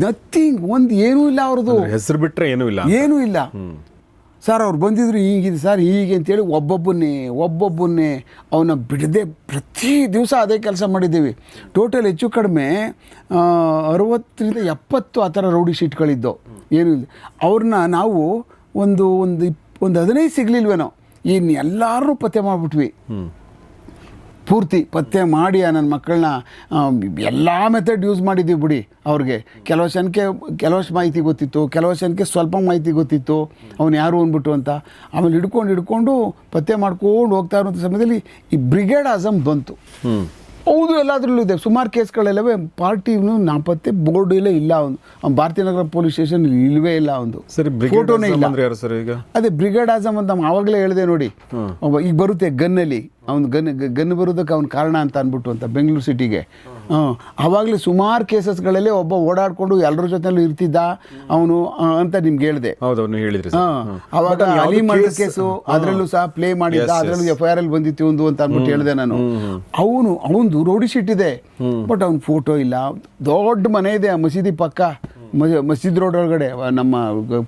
ನಥಿಂಗ್, ಒಂದು ಏನೂ ಇಲ್ಲ. ಅವ್ರದ್ದು ಹೆಸರು ಬಿಟ್ಟರೆ ಏನೂ ಇಲ್ಲ ಸರ್. ಅವ್ರು ಬಂದಿದ್ರು ಹೀಗಿದೆ ಸರ್ ಹೀಗೆ ಅಂತೇಳಿ ಒಬ್ಬೊಬ್ಬನ್ನೇ ಅವನ್ನ ಬಿಡದೆ ಪ್ರತಿ ದಿವಸ ಅದೇ ಕೆಲಸ ಮಾಡಿದ್ದೀವಿ. ಟೋಟಲ್ ಹೆಚ್ಚು ಕಡಿಮೆ 60ರಿಂದ 70 ಆ ಥರ ರೌಡಿ ಶೀಟ್ಗಳಿದ್ದವು. ಏನೂ ಇಲ್ಲ. ಅವ್ರನ್ನ ನಾವು ಒಂದು 15 ಸಿಗಲಿಲ್ವೇನೋ, ಇನ್ನು ಎಲ್ಲರೂ ಪತ್ತೆ ಮಾಡಿಬಿಟ್ವಿ. ಪೂರ್ತಿ ಪತ್ತೆ ಮಾಡಿ ನನ್ನ ಮಕ್ಕಳನ್ನ ಎಲ್ಲ ಮೆಥಡ್ ಯೂಸ್ ಮಾಡಿದ್ದೀವಿ ಬಿಡಿ. ಅವ್ರಿಗೆ ಕೆಲವಷ್ಟು ಮಾಹಿತಿ ಗೊತ್ತಿತ್ತು, ಕೆಲವಷ್ಟು ಸ್ವಲ್ಪ ಮಾಹಿತಿ ಗೊತ್ತಿತ್ತು ಅವನು ಯಾರು ಅಂದ್ಬಿಟ್ಟು ಅಂತ. ಆಮೇಲೆ ಹಿಡ್ಕೊಂಡು ಪತ್ತೆ ಮಾಡ್ಕೊಂಡು ಹೋಗ್ತಾ ಇರುವಂಥ ಸಮಯದಲ್ಲಿ ಈ ಬ್ರಿಗೇಡ್ ಆಜಮ್ ಬಂತು. ಹೌದು, ಎಲ್ಲಾದ್ರಲ್ಲೂ ಇದೆ. ಸುಮಾರು ಕೇಸ್ಗಳೆಲ್ಲವೇ ಪಾರ್ಟಿನೂ ನಾಪತ್ತೆ, ಬೋರ್ಡ್ ಇಲ್ಲ. ಅವ್ನು ಭಾರತೀಯ ನಗರ ಪೊಲೀಸ್ ಸ್ಟೇಷನ್ ಇಲ್ಲವೇ ಇಲ್ಲ. ಒಂದು ಫೋಟೋನೇ ಇಲ್ಲ. ಅದೇ ಬ್ರಿಗೇಡ್ ಆಜಮ್ ಅಂತ ಆವಾಗಲೇ ಹೇಳಿದೆ ನೋಡಿ. ಈಗ ಬರುತ್ತೆ ಗನ್ನಲ್ಲಿ, ಅವ್ನು ಗನ್ ಬರೋದಕ್ಕೆ ಅವ್ನ ಕಾರಣ ಅಂತ ಅಂದ್ಬಿಟ್ಟು ಅಂತ ಬೆಂಗಳೂರು ಸಿಟಿಗೆ. ಆವಾಗಲೇ ಸುಮಾರು ಕೇಸಸ್ಗಳಲ್ಲಿ ಒಬ್ಬ ಓಡಾಡಿಕೊಂಡು ಎಲ್ಲರ ಜೊತೆಲೂ ಇರ್ತಿದ್ದ ಅವನು ಅಂತ ನಿಮ್ಗೆ ಹೇಳಿದೆ. ಅವಾಗ ಅಲಿ ಮರ್ಡರ್ ಕೇಸು ಅದರಲ್ಲೂ ಸಹ ಪ್ಲೇ ಮಾಡಿದ್ದ, ಅದರಲ್ಲೂ FIR ಅಲ್ಲಿ ಬಂದಿತ್ತು ಒಂದು ಅಂತ ಅಂದ್ಬಿಟ್ಟು ಹೇಳಿದೆ ನಾನು. ಅವನು ರೋಡಿ ಶೀಟ್ ಇದೆ, ಬಟ್ ಅವ್ನ ಫೋಟೋ ಇಲ್ಲ. ದೊಡ್ಡ ಮನೆ ಇದೆ ಆ ಮಸೀದಿ ಪಕ್ಕ, ಮಸೀದ್ ರೋಡ್ ಒಳಗಡೆ, ನಮ್ಮ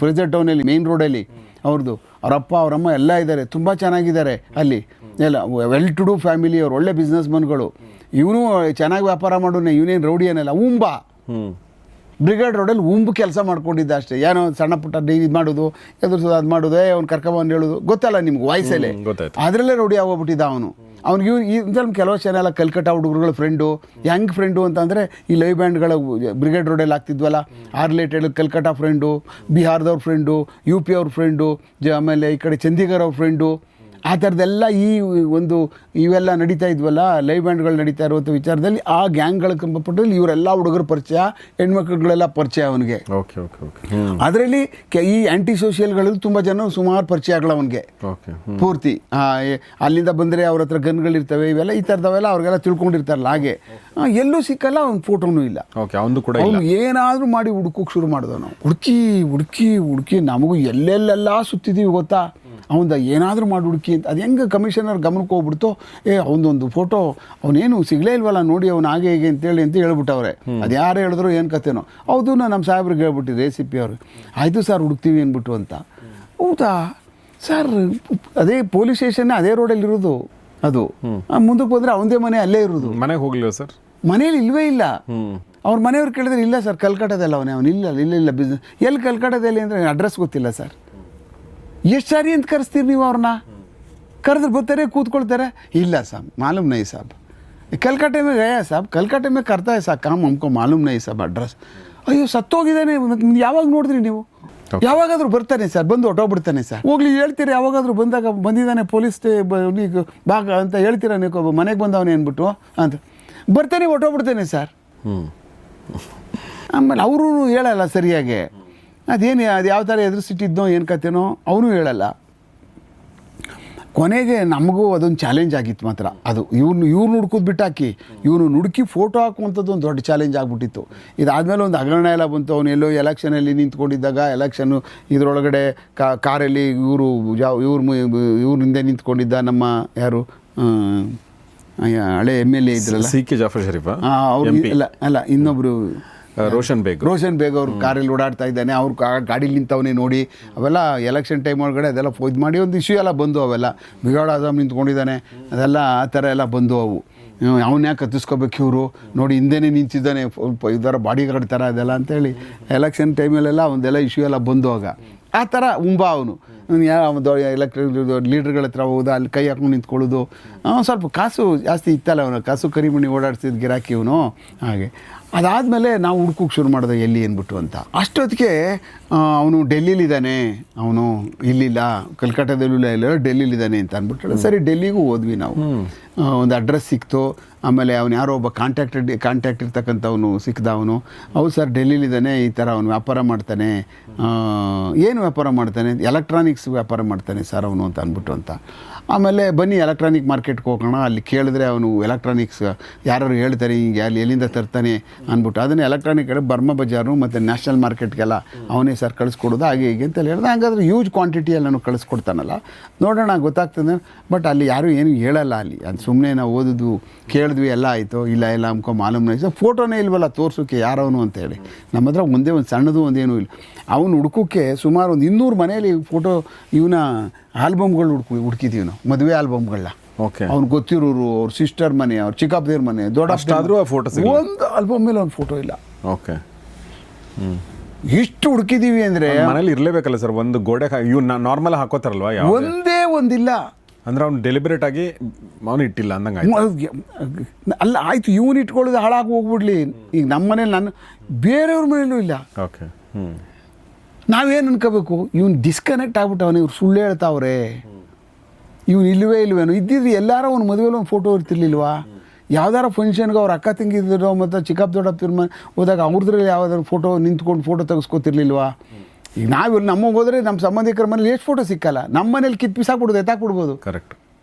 ಪ್ರೆಸಿಡೆಂಟ್ ಟೌನಲ್ಲಿ ಮೇನ್ ರೋಡಲ್ಲಿ. ಅವ್ರದ್ದು ಅವರಪ್ಪ ಅವರಮ್ಮ ಎಲ್ಲ ಇದ್ದಾರೆ, ತುಂಬ ಚೆನ್ನಾಗಿದ್ದಾರೆ ಅಲ್ಲಿ ಎಲ್ಲ. ವೆಲ್ ಟು ಡೂ ಫ್ಯಾಮಿಲಿ, ಅವ್ರು ಒಳ್ಳೆ ಬಿಸ್ನೆಸ್ ಮನ್ಗಳು. ಇವನು ಚೆನ್ನಾಗಿ ವ್ಯಾಪಾರ ಮಾಡೋನೆ, ಇವನೇನು ರೌಡಿ ಏನಲ್ಲ. ಬ್ರಿಗೇಡ್ ರೋಡಲ್ಲಿ ಕೆಲಸ ಮಾಡ್ಕೊಂಡಿದ್ದ ಅಷ್ಟೇ. ಏನೋ ಸಣ್ಣ ಪುಟ್ಟ ಇದು ಮಾಡೋದು, ಎದುರಿಸೋದು, ಅದು ಮಾಡೋದು, ಅವ್ನು ಕರ್ಕೊಂಬಂದು ಹೇಳೋದು ಗೊತ್ತಲ್ಲ ನಿಮ್ಗೆ ವಾಯ್ಸಲ್ಲೇ. ಅದರಲ್ಲೇ ರೌಡಿ ಆಗೋಗ್ಬಿಟ್ಟಿದ್ದ ಅವನು. ಅವ್ನಿಗೆ ಕೆಲವು ಜನ ಕಲ್ಕಟ್ಟ ಹುಡುಗರುಗಳ ಫ್ರೆಂಡು. ಹೆಂಗೆ ಫ್ರೆಂಡು ಅಂತಂದರೆ ಈ ಲೈವ್ ಬ್ಯಾಂಡ್ಗಳ ಬ್ರಿಗೇಡ್ ರೋಡಲ್ಲಿ ಆಗ್ತಿದ್ವಲ್ಲ, ಆ related Kalkatta friend, ಬಿಹಾರದವ್ರ friend, UP ಅವ್ರ ಫ್ರೆಂಡು, ಆಮೇಲೆ ಈ ಕಡೆ ಚಂಡೀಗಢ ಅವ್ರ ಫ್ರೆಂಡು, ಆ ಥರದ್ದೆಲ್ಲ ಇವೆಲ್ಲ ನಡೀತಾ ಇದ್ವಲ್ಲ, ಲೈವ್ ಬ್ಯಾಂಡ್ಗಳು ನಡೀತಾ ಇರುವಂಥ ವಿಚಾರದಲ್ಲಿ ಆ ಗ್ಯಾಂಗ್ಗಳಿಗೆ ಸಂಬಂಧಪಟ್ಟಲ್ಲಿ ಇವರೆಲ್ಲ ಹುಡುಗರು ಪರಿಚಯ, ಹೆಣ್ಮಕ್ಳುಗಳೆಲ್ಲ ಪರಿಚಯ ಅವನಿಗೆ. ಅದರಲ್ಲಿ ಈ ಆ್ಯಂಟಿ ಸೋಷಿಯಲ್ಗಳಲ್ಲಿ ತುಂಬ ಜನ ಸುಮಾರು ಪರಿಚಯಗಳು ಅವನಿಗೆ ಪೂರ್ತಿ. ಅಲ್ಲಿಂದ ಬಂದರೆ ಅವ್ರ ಹತ್ರ ಗನ್ಗಳಿರ್ತವೆ, ಇವೆಲ್ಲ ಈ ಥರದವೆಲ್ಲ ಅವ್ರಿಗೆಲ್ಲ ತಿಳ್ಕೊಂಡಿರ್ತಾರಲ್ಲ. ಹಾಗೆ ಎಲ್ಲೂ ಸಿಕ್ಕಲ್ಲ, ಅವ್ನ ಫೋಟೋನೂ ಇಲ್ಲ. ಅವನು ಏನಾದರೂ ಮಾಡಿ ಹುಡುಕೋಕೆ ಶುರು ಮಾಡಿದವು. ನಾವು ಹುಡುಕಿ ನಮಗೂ ಎಲ್ಲೆಲ್ಲೆಲ್ಲ ಸುತ್ತಿದ್ದೀವಿ ಗೊತ್ತಾ. ಅವನ ಏನಾದರೂ ಮಾಡಿ ಹುಡುಕಿ ಅಂತ. ಅದು ಹೆಂಗೆ ಕಮಿಷನರ್ ಗಮನಕ್ಕೆ ಹೋಗ್ಬಿಡ್ತು, ಅವನದೊಂದು ಫೋಟೋ ಅವನೇನು ಸಿಗಲೇ ಇಲ್ವಲ್ಲ ನೋಡಿ, ಅವ್ನು ಹಾಗೆ ಹೇಗೆ ಅಂತ ಹೇಳ್ಬಿಟ್ಟವ್ರೆ. ಅದು ಯಾರು ಹೇಳಿದ್ರು ಏನು ಕತೆನೋ. ಹೌದು, ನಮ್ಮ ಸಾಹೇಬ್ರಿಗೆ ಹೇಳ್ಬಿಟ್ಟಿದ್ದೆ ACP ಅವರು. ಆಯಿತು ಸರ್ ಹುಡುಕ್ತೀವಿ ಅಂದ್ಬಿಟ್ಟು ಅಂತ. ಹೌದಾ ಸರ್, ಅದೇ ಪೊಲೀಸ್ ಸ್ಟೇಷನ್ ಅದೇ ರೋಡಲ್ಲಿರೋದು. ಅದು ಮುಂದಕ್ಕೆ ಹೋದರೆ ಅವನದೇ ಮನೆ ಅಲ್ಲೇ ಇರೋದು. ಮನೆಗೆ ಹೋಗಲಿಲ್ಲ ಸರ್? ಮನೇಲಿ ಇಲ್ವೇ ಇಲ್ಲ. ಅವ್ರ ಮನೆಯವ್ರು ಕೇಳಿದ್ರೆ ಇಲ್ಲ ಸರ್ ಕಲ್ಕಟ್ಟದಲ್ಲಿ ಅವನು ಇಲ್ಲ ಬಿಸ್ನೆಸ್. ಎಲ್ಲಿ ಕಲ್ಕಟ್ಟದಲ್ಲಿ ಅಂದರೆ ಅಡ್ರೆಸ್ ಗೊತ್ತಿಲ್ಲ ಸರ್. ಎಷ್ಟು ಸಾರಿ ಅಂತ ಕರೆಸ್ತೀರಿ ನೀವು ಅವ್ರನ್ನ? ಕರೆದ್ರೆ ಬರ್ತಾರೆ, ಕೂತ್ಕೊಳ್ತಾರೆ. ಇಲ್ಲ ಸಾಬ್ ಮಾಲೂಮ್ ನೈ ಸಾಬ್, ಕಲ್ಕಟ್ಟೆ में गया साहब, कलकत्ते में करता है साहब काम, हमको मालूम नहीं साहब एड्रेस. ಅಯ್ಯೋ ಸತ್ತೋಗಿದ್ದಾನೆ, ಯಾವಾಗ ನೋಡಿದ್ರಿ ನೀವು? ಯಾವಾಗಾದ್ರೂ ಬರ್ತಾನೆ ಸರ್, ಬಂದು ಹೊಟ್ಟೋಗ್ಬಿಡ್ತಾನೆ ಸರ್. ಹೋಗ್ಲಿ ಹೇಳ್ತೀರಿ, ಯಾವಾಗಾದ್ರೂ ಬಂದಾಗ ಬಂದಿದ್ದಾನೆ ಪೊಲೀಸ್ ಭಾಗ ಅಂತ ಹೇಳ್ತೀರಾ ನೀವು, ಮನೆಗೆ ಬಂದವನೇ ಅಂದ್ಬಿಟ್ಟು ಅಂತ ಬರ್ತಾನೆ ಹೊಟ್ಟೋಗ್ಬಿಡ್ತಾನೆ ಸರ್. ಆಮೇಲೆ ಅವರು ಹೇಳಲ್ಲ ಸರಿಯಾಗಿ, ಅದೇನು ಅದು ಯಾವ ಥರ ಎದುರಿಸಿಟ್ಟಿದ್ನೋ ಏನು ಕತೆನೋ ಅವನು ಹೇಳಲ್ಲ. ಕೊನೆಗೆ ನಮಗೂ ಅದೊಂದು ಚಾಲೆಂಜ್ ಆಗಿತ್ತು ಮಾತ್ರ. ಅದು ಇವ್ರು ನುಡ್ಕೋದು ಬಿಟ್ಟಾಕಿ ಇವನು ನುಡುಕಿ ಫೋಟೋ ಹಾಕುವಂಥದ್ದು ಒಂದು ದೊಡ್ಡ ಚಾಲೆಂಜ್ ಆಗಿಬಿಟ್ಟಿತ್ತು. ಇದಾದಮೇಲೆ ಒಂದು ಹಗರಣ ಎಲ್ಲ ಬಂತು. ಅವನೆಲ್ಲೋ ಎಲೆಕ್ಷನಲ್ಲಿ ನಿಂತ್ಕೊಂಡಿದ್ದಾಗ ಎಲೆಕ್ಷನ್ನು ಇದರೊಳಗಡೆ ಕಾರಲ್ಲಿ ಇವ್ರ ಹಿಂದೆ ನಿಂತ್ಕೊಂಡಿದ್ದ ನಮ್ಮ ಯಾರು ಹಳೆ MLA ಇದ್ರಲ್ಲ, CK ಜಾಫರ್ ಶರೀಫ, ಅವ್ರು ಅಲ್ಲ ಇನ್ನೊಬ್ಬರು ರೋಷನ್ ಬೇಗ್ ಅವ್ರು ಕಾರಲ್ಲಿ ಓಡಾಡ್ತಾ ಇದ್ದಾನೆ, ಅವ್ರು ಗಾಡೀಲಿ ನಿಂತವನೇ ನೋಡಿ. ಅವೆಲ್ಲ ಎಲೆಕ್ಷನ್ ಟೈಮ್ ಒಳಗಡೆ ಅದೆಲ್ಲ ಇದು ಮಾಡಿ ಒಂದು ಇಶ್ಯೂ ಎಲ್ಲ ಬಂದು, ಅವೆಲ್ಲ ಬಿಗಾಡ್ ಆಜಮ್ ನಿಂತ್ಕೊಂಡಿದ್ದಾನೆ, ಅದೆಲ್ಲ ಆ ಥರ ಎಲ್ಲ ಬಂದು. ಅವು ಅವನ್ನ ಯಾಕೆ ಕತ್ತಿಸ್ಕೋಬೇಕು ಇವರು ನೋಡಿ ಹಿಂದೆನೇ ನಿಂತಿದ್ದಾನೆ ಇದರ ಬಾಡಿ ಗಾರ್ಡ್ ಥರ ಅದೆಲ್ಲ ಅಂತೇಳಿ ಎಲೆಕ್ಷನ್ ಟೈಮಲ್ಲೆಲ್ಲ ಒಂದೆಲ್ಲ ಇಶ್ಯೂ ಎಲ್ಲ ಬಂದು. ಆಗ ಆ ಥರ ಅವನು ಯಾವ ಲೀಡ್ರ್ಗಳ ಹತ್ರ ಹೋದ ಅಲ್ಲಿ ಕೈ ಹಾಕೊಂಡು ನಿಂತ್ಕೊಳ್ಳೋದು. ಸ್ವಲ್ಪ ಕಾಸು ಜಾಸ್ತಿ ಇತ್ತಲ್ಲ, ಅವನು ಕಾಸು ಕರಿಮಣಿ ಓಡಾಡ್ತಿದ್ದು ಗಿರಾಕಿ ಇವನು. ಹಾಗೆ ಅದಾದಮೇಲೆ ನಾವು ಹುಡ್ಕೋಕೆ ಶುರು ಮಾಡಿದೆ ಎಲ್ಲಿ ಅಂದ್ಬಿಟ್ಟು ಅಂತ. ಅಷ್ಟೊತ್ತಿಗೆ ಅವನು ಡೆಲ್ಲಿಲಿದ್ದಾನೆ, ಅವನು ಇಲ್ಲಿಲ್ಲ, ಕಲ್ಕಟ್ಟಾದಲ್ಲೂ ಇಲ್ಲ, ಡೆಲ್ಲಿಲಿದ್ದಾನೆ ಅಂತ ಅಂದ್ಬಿಟ್ಟು ಸರಿ ಡೆಲ್ಲಿಗೂ ಹೋದ್ವಿ ನಾವು. ಒಂದು ಅಡ್ರೆಸ್ ಸಿಕ್ತು. ಆಮೇಲೆ ಅವನು ಯಾರೋ ಒಬ್ಬ ಕಾಂಟ್ಯಾಕ್ಟ್ ಇರ್ತಕ್ಕಂಥವನು ಸಿಕ್ಕಿದ. ಹೌದು ಸರ್ ಡೆಲ್ಲಿಲಿದ್ದಾನೆ, ಈ ಥರ ಅವನು ವ್ಯಾಪಾರ ಮಾಡ್ತಾನೆ. ಏನು ವ್ಯಾಪಾರ ಮಾಡ್ತಾನೆ? ಎಲೆಕ್ಟ್ರಾನಿಕ್ಸ್ ವ್ಯಾಪಾರ ಮಾಡ್ತಾನೆ ಸರ್ ಅವನು ಅಂತ ಅಂದ್ಬಿಟ್ಟು ಅಂತ. ಆಮೇಲೆ ಬನ್ನಿ ಎಲೆಕ್ಟ್ರಾನಿಕ್ ಮಾರ್ಕೆಟ್ಗೆ ಹೋಗೋಣ, ಅಲ್ಲಿ ಕೇಳಿದ್ರೆ ಅವನು ಎಲೆಕ್ಟ್ರಾನಿಕ್ಸ್ ಯಾರು ಹೇಳ್ತಾರೆ ಹಿಂಗೆ ಅಲ್ಲಿ ಎಲ್ಲಿಂದ ತರ್ತಾನೆ ಅಂದ್ಬಿಟ್ಟು. ಅದನ್ನು ಎಲೆಕ್ಟ್ರಾನಿಕ್ ಕಡೆ ಬರ್ಮಾ ಬಜಾರು ಮತ್ತು ನ್ಯಾಷನಲ್ ಮಾರ್ಕೆಟ್ಗೆಲ್ಲ ಅವನೇ ಸರ್ ಕಳಿಸ್ಕೊಡೋದು ಹಾಗೆ ಹೀಗೆ ಅಂತ ಹೇಳಿದ್ರೆ. ಹಾಗಾದ್ರೆ ಹ್ಯೂಜ್ ಕ್ವಾಂಟಿಟಿಯಲ್ಲಿ ನಾನು ಕಳಿಸ್ಕೊಡ್ತಾನಲ್ಲ, ನೋಡೋಣ ಗೊತ್ತಾಗ್ತದೆ. ಬಟ್ ಅಲ್ಲಿ ಯಾರೂ ಏನು ಹೇಳಲ್ಲ. ಅಲ್ಲಿ ಅದು ಸುಮ್ಮನೆ ನಾವು ಓದೋದು ಕೇಳಿದ್ವಿ, ಎಲ್ಲ ಆಯಿತು, ಇಲ್ಲ ಅಂದ್ಕೊ ಮಾಲೂಮ್ನ ಫೋಟೋನೇ ಇಲ್ವಲ್ಲ ತೋರ್ಸೋಕ್ಕೆ ಯಾರವನು ಅಂತೇಳಿ. ನಮ್ಮ ಹತ್ರ ಒಂದೇ ಒಂದು ಸಣ್ಣದು ಒಂದೇನೂ ಇಲ್ಲ. ಅವನು ಹುಡ್ಕೋಕ್ಕೆ ಸುಮಾರು ಒಂದು 200 ಮನೆಯಲ್ಲಿ ಫೋಟೋ ಇವನ ಆಲ್ಬಮ್ಗಳು ಹುಡುಕಿದ್ದೀವಿ ನಾವು, ಮದುವೆ ಆಲ್ಬಮ್ಗಳನ್ನ. ಓಕೆ, ಅವ್ನು ಗೊತ್ತಿರೋರು, ಅವ್ರ ಸಿಸ್ಟರ್ ಮನೆ, ಅವ್ರ ಚಿಕ್ಕಪ್ಪದೇವ್ರ ಮನೆ, ದೊಡ್ಡ ಫೋಟೋಸ್ ಒಂದು ಆಲ್ಬಮ್ ಮೇಲೆ ಒಂದು ಫೋಟೋ ಇಲ್ಲ. ಓಕೆ, ಇಷ್ಟು ಹುಡುಕಿದ್ದೀವಿ ಅಂದರೆ ಮನೇಲಿ ಇರಲೇಬೇಕಲ್ಲ ಸರ್, ಒಂದು ಗೋಡೆ ಇವ್ ನಾರ್ಮಲ್ ಹಾಕೋತಾರಲ್ವಾ, ಒಂದೇ ಒಂದಿಲ್ಲ ಅಂದ್ರೆ ಅವ್ನು ಡೆಲಿಬರೇಟ್ ಆಗಿ ಅವನು ಇಟ್ಟಿಲ್ಲ ಅಂದಂಗೆ ಅಲ್ಲ. ಆಯಿತು, ಇವನು ಇಟ್ಕೊಳ್ಳೋದು ಹಾಳಾಗಿ ಹೋಗ್ಬಿಡ್ಲಿ. ಈಗ ನಮ್ಮ ಮನೇಲಿ ನಾನು ಬೇರೆಯವ್ರ ಮನೇಲೂ ಇಲ್ಲ. ಓಕೆ, ನಾವೇನು ಅನ್ಕೋಬೇಕು, ಇವನು ಡಿಸ್ಕನೆಕ್ಟ್ ಆಗ್ಬಿಟ್ಟವನು, ಇವ್ರು ಸುಳ್ಳು ಹೇಳ್ತಾವ್ರೆ, ಇವನು ಇಲ್ವೇನೋ. ಇದ್ದಿದ್ದು ಎಲ್ಲಾರು ಅವ್ನು ಮದುವೆಲಿ ಒಂದು ಫೋಟೋ ಇರ್ತಿರ್ಲಿಲ್ವಾ? ಯಾವ್ದಾರ ಫಂಕ್ಷನ್ಗೆ ಅವ್ರ ಅಕ್ಕ ತಂಗಿದ್ರು ಮತ್ತು ಚಿಕ್ಕಪ್ಪ ದೊಡ್ಡಪ್ಪ ಹೋದಾಗ ಅವ್ರದ್ರಲ್ಲಿ ಯಾವ್ದಾದ್ರು ಫೋಟೋ ನಿಂತ್ಕೊಂಡು ಫೋಟೋ ತೆಗೆಸ್ಕೊತಿರ್ಲಿಲ್ವಾ? ಈಗ ನಾವು ನಮಗೆ ಹೋದರೆ ನಮ್ಮ ಸಂಬಂಧಿಕರ ಮನೇಲಿ ಎಷ್ಟು ಫೋಟೋ ಸಿಕ್ಕಲ್ಲ. ನಮ್ಮ ಮನೇಲಿ ಕಿತ್ಪಿಸಾಕ್ಬಿಡೋದು, ಎತ್ತಾಕ್ಬಿಡ್ಬೋದು. ಕರೆಕ್ಟ್.